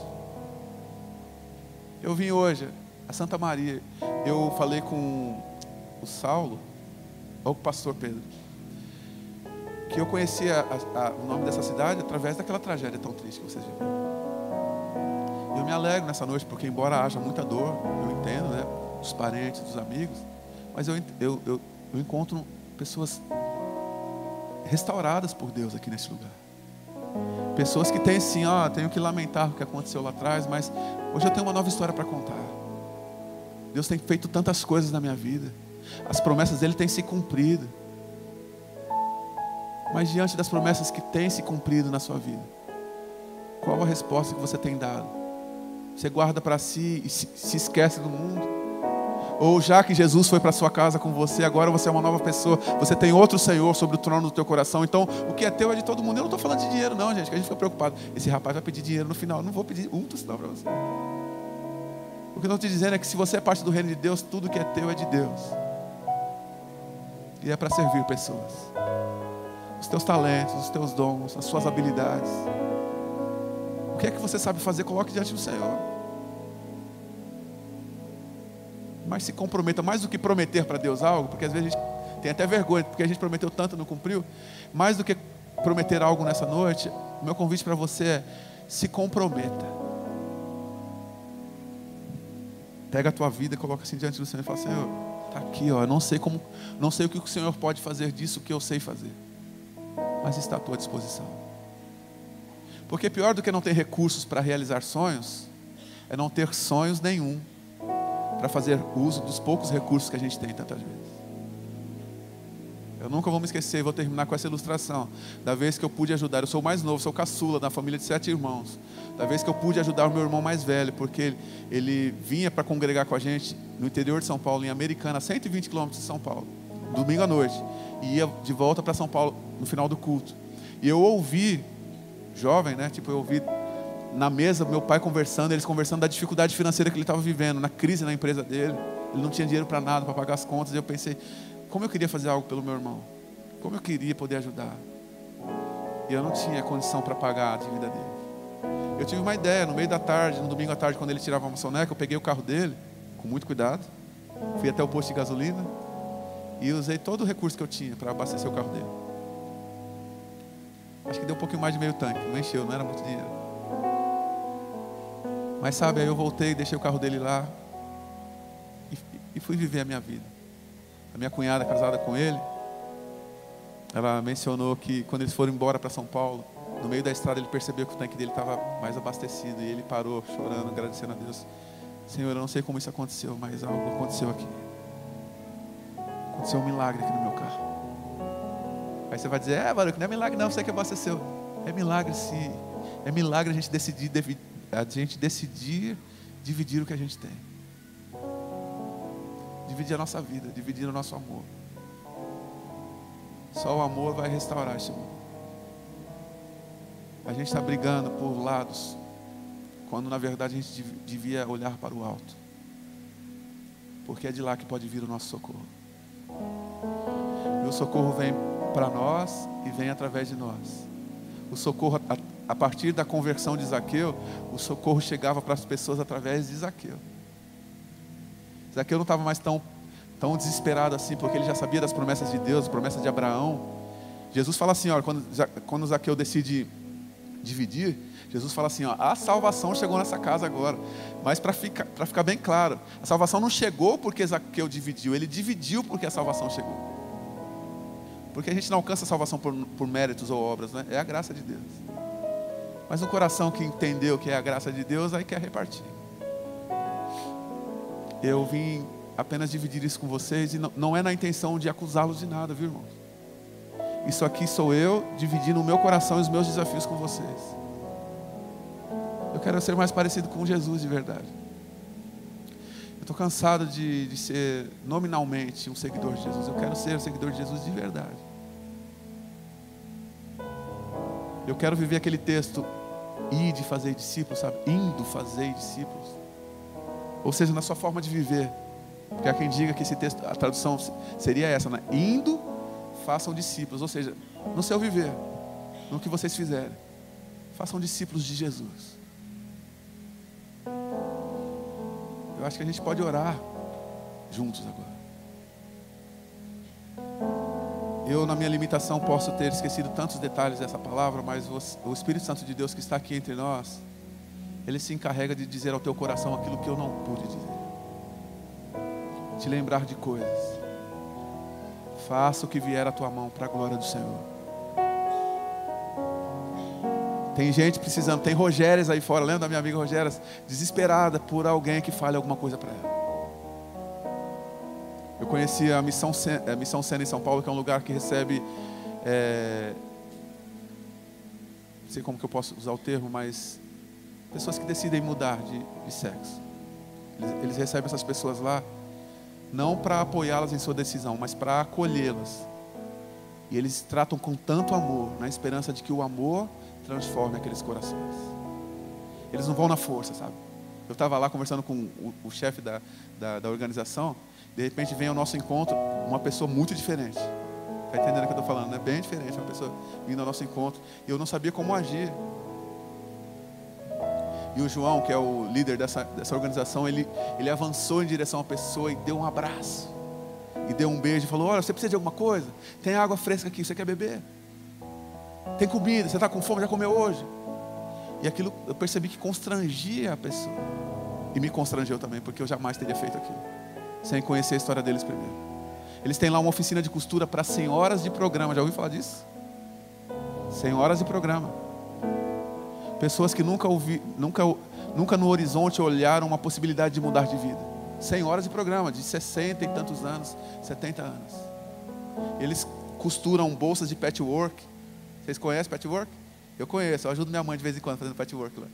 Eu vim hoje a Santa Maria. Eu falei com o Saulo, ou com o pastor Pedro, que eu conhecia o nome dessa cidade através daquela tragédia tão triste que vocês viveram. Eu me alegro nessa noite, porque embora haja muita dor, eu entendo, né, dos parentes, dos amigos, mas eu encontro pessoas restauradas por Deus aqui nesse lugar. Pessoas que têm assim, tenho que lamentar o que aconteceu lá atrás, mas hoje eu tenho uma nova história para contar. Deus tem feito tantas coisas na minha vida. As promessas dele têm se cumprido. Mas diante das promessas que têm se cumprido na sua vida, qual a resposta que você tem dado? Você guarda para si e se esquece do mundo? Ou já que Jesus foi para sua casa com você, agora você é uma nova pessoa, você tem outro Senhor sobre o trono do teu coração, então o que é teu é de todo mundo. Eu não estou falando de dinheiro não, gente, que a gente fica preocupado. Esse rapaz vai pedir dinheiro no final. Eu não vou pedir um tostão para você. O que eu estou te dizendo é que se você é parte do reino de Deus, tudo que é teu é de Deus. E é para servir pessoas. Os teus talentos, os teus dons, as suas habilidades. O que é que você sabe fazer? Coloque diante do Senhor. Mas se comprometa, mais do que prometer para Deus algo, porque às vezes a gente tem até vergonha, porque a gente prometeu tanto e não cumpriu. Mais do que prometer algo nessa noite, o meu convite para você é: se comprometa. Pega a tua vida e coloca assim diante do Senhor e fala: Senhor, está aqui, eu não sei o que o Senhor pode fazer disso que eu sei fazer, mas está à tua disposição. Porque pior do que não ter recursos para realizar sonhos, é não ter sonhos nenhum para fazer uso dos poucos recursos que a gente tem tantas vezes. Eu nunca vou me esquecer, vou terminar com essa ilustração, da vez que eu pude ajudar. Eu sou o mais novo, sou caçula da família de 7 irmãos. Da vez que eu pude ajudar o meu irmão mais velho, porque ele vinha para congregar com a gente no interior de São Paulo, em Americana, 120 quilômetros de São Paulo, domingo à noite, e ia de volta para São Paulo no final do culto. E eu ouvi, jovem, né? Eu ouvi na mesa meu pai conversando, eles conversando da dificuldade financeira que ele estava vivendo, na crise na empresa dele. Ele não tinha dinheiro para nada, para pagar as contas. E eu pensei, como eu queria fazer algo pelo meu irmão, como eu queria poder ajudar. E eu não tinha condição para pagar a dívida dele. Eu tive uma ideia, no meio da tarde, no domingo à tarde, quando ele tirava uma soneca, eu peguei o carro dele, com muito cuidado, fui até o posto de gasolina e usei todo o recurso que eu tinha para abastecer o carro dele. Acho que deu um pouquinho mais de meio tanque, não encheu, não era muito dinheiro. Mas sabe, aí eu voltei, deixei o carro dele lá e fui viver a minha vida. A minha cunhada, casada com ele, ela mencionou que quando eles foram embora para São Paulo, no meio da estrada ele percebeu que o tanque dele estava mais abastecido e ele parou chorando, agradecendo a Deus. Senhor, eu não sei como isso aconteceu, mas algo aconteceu aqui. Aconteceu um milagre aqui no meu carro. Aí você vai dizer, Baruco, não é milagre não, você que abasteceu. É milagre a gente decidir dividir o que a gente tem. Dividir a nossa vida, dividir o nosso amor. Só o amor vai restaurar esse mundo. A gente está brigando por lados, quando na verdade a gente devia olhar para o alto, porque é de lá que pode vir o nosso socorro. E o socorro vem para nós e vem através de nós. O socorro, a partir da conversão de Zaqueu, o socorro chegava para as pessoas através de Zaqueu. Zaqueu não estava mais tão desesperado assim, porque ele já sabia das promessas de Deus, promessas de Abraão. Jesus fala assim, olha, quando Zaqueu decide dividir, Jesus fala assim, ó, a salvação chegou nessa casa agora. Mas para ficar bem claro, a salvação não chegou porque Zaqueu dividiu, ele dividiu porque a salvação chegou. Porque a gente não alcança a salvação por méritos ou obras, né? É a graça de Deus. Mas um coração que entendeu que é a graça de Deus, aí quer repartir. Eu vim apenas dividir isso com vocês, e não é na intenção de acusá-los de nada, viu, irmãos? Isso aqui sou eu dividindo o meu coração e os meus desafios com vocês. Eu quero ser mais parecido com Jesus de verdade. Eu estou cansado de ser nominalmente um seguidor de Jesus. Eu quero ser um seguidor de Jesus de verdade. Eu quero viver aquele texto, ide fazer discípulos, sabe? Indo fazer discípulos. Ou seja, na sua forma de viver. Porque há quem diga que esse texto, a tradução seria essa, né? Indo, façam discípulos. Ou seja, no seu viver, no que vocês fizerem, façam discípulos de Jesus. Eu acho que a gente pode orar juntos agora. Eu, na minha limitação, posso ter esquecido tantos detalhes dessa palavra, mas o Espírito Santo de Deus que está aqui entre nós, Ele se encarrega de dizer ao teu coração aquilo que eu não pude dizer. Te lembrar de coisas. Faça o que vier à tua mão para a glória do Senhor. Tem gente precisando, tem Rogérias aí fora, lembra da minha amiga Rogérias? Desesperada por alguém que fale alguma coisa para ela. Eu conheci a Missão Sena em São Paulo, que é um lugar que recebe, não sei como que eu posso usar o termo, mas pessoas que decidem mudar de sexo. Eles recebem essas pessoas lá, não para apoiá-las em sua decisão, mas para acolhê-las. E eles tratam com tanto amor, na esperança de que o amor transforme aqueles corações. Eles não vão na força, sabe? Eu estava lá conversando com o chefe da organização. De repente vem ao nosso encontro uma pessoa muito diferente. Está entendendo o que eu estou falando, né? Bem diferente, uma pessoa vindo ao nosso encontro. E eu não sabia como agir. E o João, que é o líder dessa organização, ele avançou em direção à pessoa e deu um abraço. E deu um beijo e falou, olha, você precisa de alguma coisa? Tem água fresca aqui, você quer beber? Tem comida, você está com fome, já comeu hoje? E aquilo eu percebi que constrangia a pessoa. E me constrangeu também, porque eu jamais teria feito aquilo sem conhecer a história deles primeiro. Eles têm lá uma oficina de costura para senhoras de programa. Já ouviu falar disso? Senhoras de programa. Pessoas que nunca no horizonte olharam uma possibilidade de mudar de vida. Senhoras de programa, de 60 e tantos anos, 70 anos. Eles costuram bolsas de patchwork. Vocês conhecem patchwork? Eu conheço, eu ajudo minha mãe de vez em quando fazendo patchwork lá.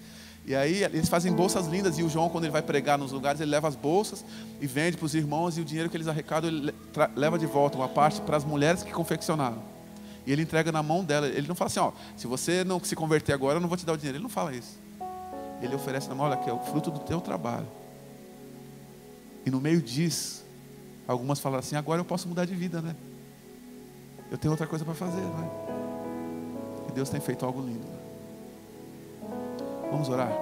E aí eles fazem bolsas lindas, e o João, quando ele vai pregar nos lugares, ele leva as bolsas e vende para os irmãos, e o dinheiro que eles arrecadam, ele leva de volta uma parte para as mulheres que confeccionaram. E ele entrega na mão dela. Ele não fala assim, ó, se você não se converter agora, eu não vou te dar o dinheiro. Ele não fala isso. Ele oferece na mão, olha, que é o fruto do teu trabalho. E no meio disso, algumas falam assim, agora eu posso mudar de vida, né? Eu tenho outra coisa para fazer, né? E Deus tem feito algo lindo. Vamos orar?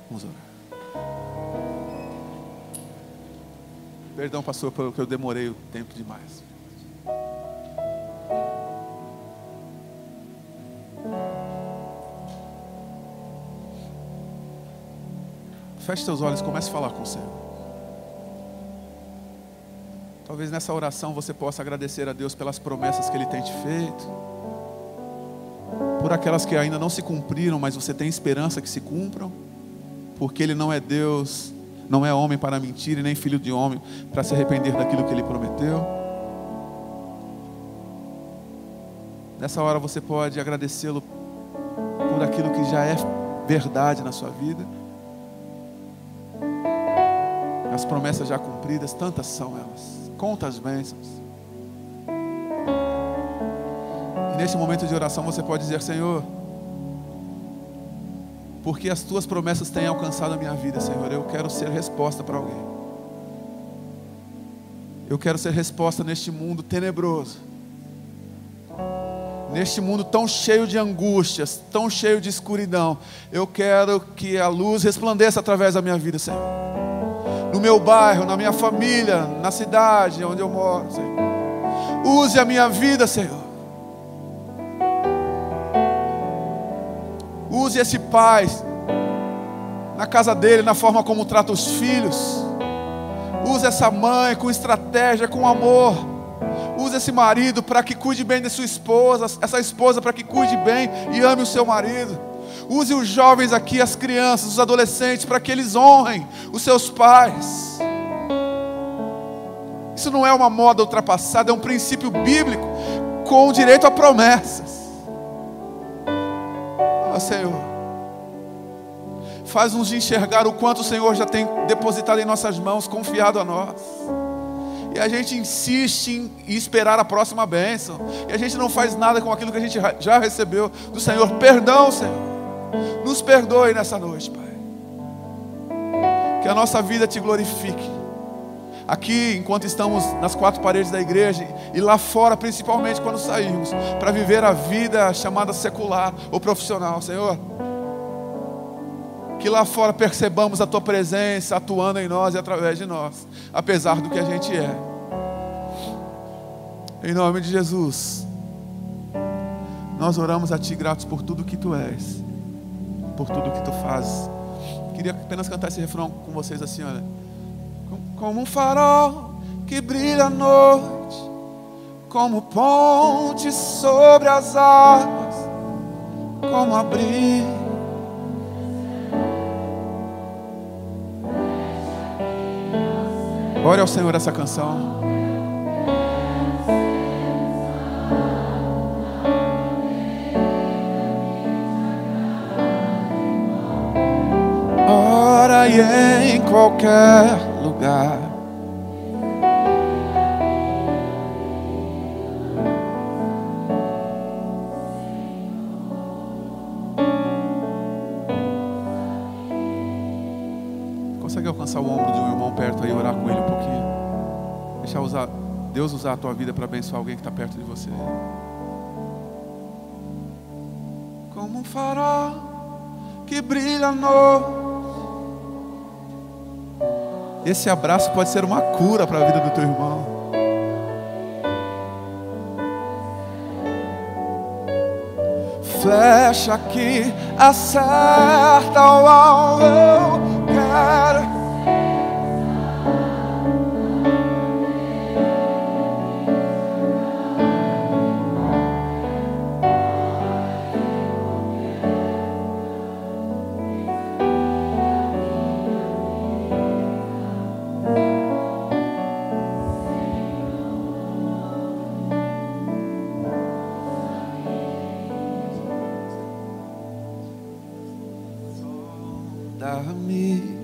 Vamos orar. Perdão, pastor, pelo que eu demorei o tempo demais. Feche seus olhos e comece a falar com o Senhor. Talvez nessa oração você possa agradecer a Deus pelas promessas que Ele tem te feito, por aquelas que ainda não se cumpriram, mas você tem esperança que se cumpram, porque Ele não é Deus, não é homem para mentir, e nem filho de homem para se arrepender daquilo que Ele prometeu. Nessa hora você pode agradecê-lo por aquilo que já é verdade na sua vida. As promessas já cumpridas, tantas são elas. Conta as bênçãos. E nesse momento de oração você pode dizer: Senhor, porque as tuas promessas têm alcançado a minha vida, Senhor, eu quero ser resposta para alguém. Eu quero ser resposta neste mundo tenebroso, neste mundo tão cheio de angústias, tão cheio de escuridão. Eu quero que a luz resplandeça através da minha vida, Senhor. No meu bairro, na minha família, na cidade onde eu moro, Senhor. Use a minha vida, Senhor. Use esse pai na casa dele, na forma como trata os filhos. Use essa mãe com estratégia, com amor. Use esse marido para que cuide bem de sua esposa, essa esposa para que cuide bem e ame o seu marido. Use os jovens aqui, as crianças, os adolescentes, para que eles honrem os seus pais. Isso não é uma moda ultrapassada, é um princípio bíblico com direito a promessas. Oh, Senhor, faz-nos enxergar o quanto o Senhor já tem depositado em nossas mãos, confiado a nós. E a gente insiste em esperar a próxima bênção. E a gente não faz nada com aquilo que a gente já recebeu do Senhor. Perdão, Senhor. Nos perdoe nessa noite, Pai. Que a nossa vida te glorifique. Aqui, enquanto estamos nas quatro paredes da igreja, e lá fora, principalmente quando sairmos, para viver a vida chamada secular ou profissional, Senhor. Que lá fora percebamos a Tua presença atuando em nós e através de nós, apesar do que a gente é. Em nome de Jesus, nós oramos a Ti gratos por tudo que Tu és, por tudo que Tu fazes. Queria apenas cantar esse refrão com vocês assim, olha. Como um farol que brilha à noite, como ponte sobre as águas, como abrigo. Ore ao Senhor essa canção. Ora e em qualquer lugar. Consegue alcançar o ombro de um irmão perto aí e orar com ele um pouquinho? Deixar Deus usar a tua vida para abençoar alguém que está perto de você. Como um farol que brilha à noite. Esse abraço pode ser uma cura para a vida do teu irmão. Flecha que acerta o alvo, eu quero.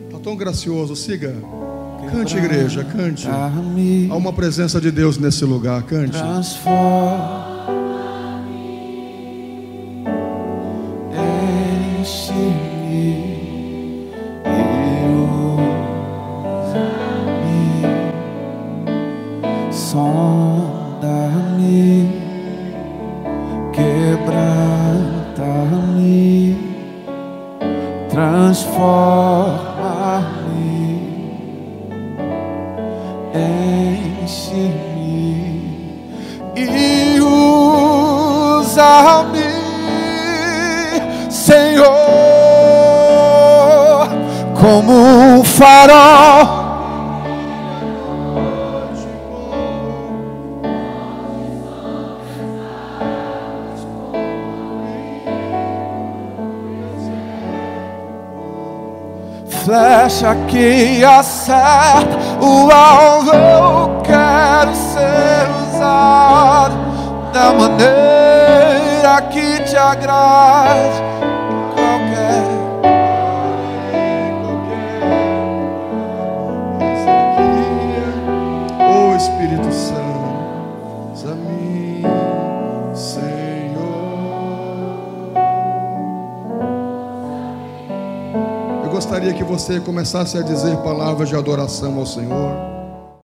Está tão gracioso, siga. Cante, igreja, cante. Há uma presença de Deus nesse lugar, cante. Enche-me e usa-me, sonda-me, quebranta-me, transforma-me, enche-me e usa-me, Senhor, como um farol. Flecha que acerta o alvo, eu quero ser usado da maneira coisa que te agrade, qualquer. Oh Espírito Santo, usa mim, Senhor. Eu gostaria que você começasse a dizer palavras de adoração ao Senhor.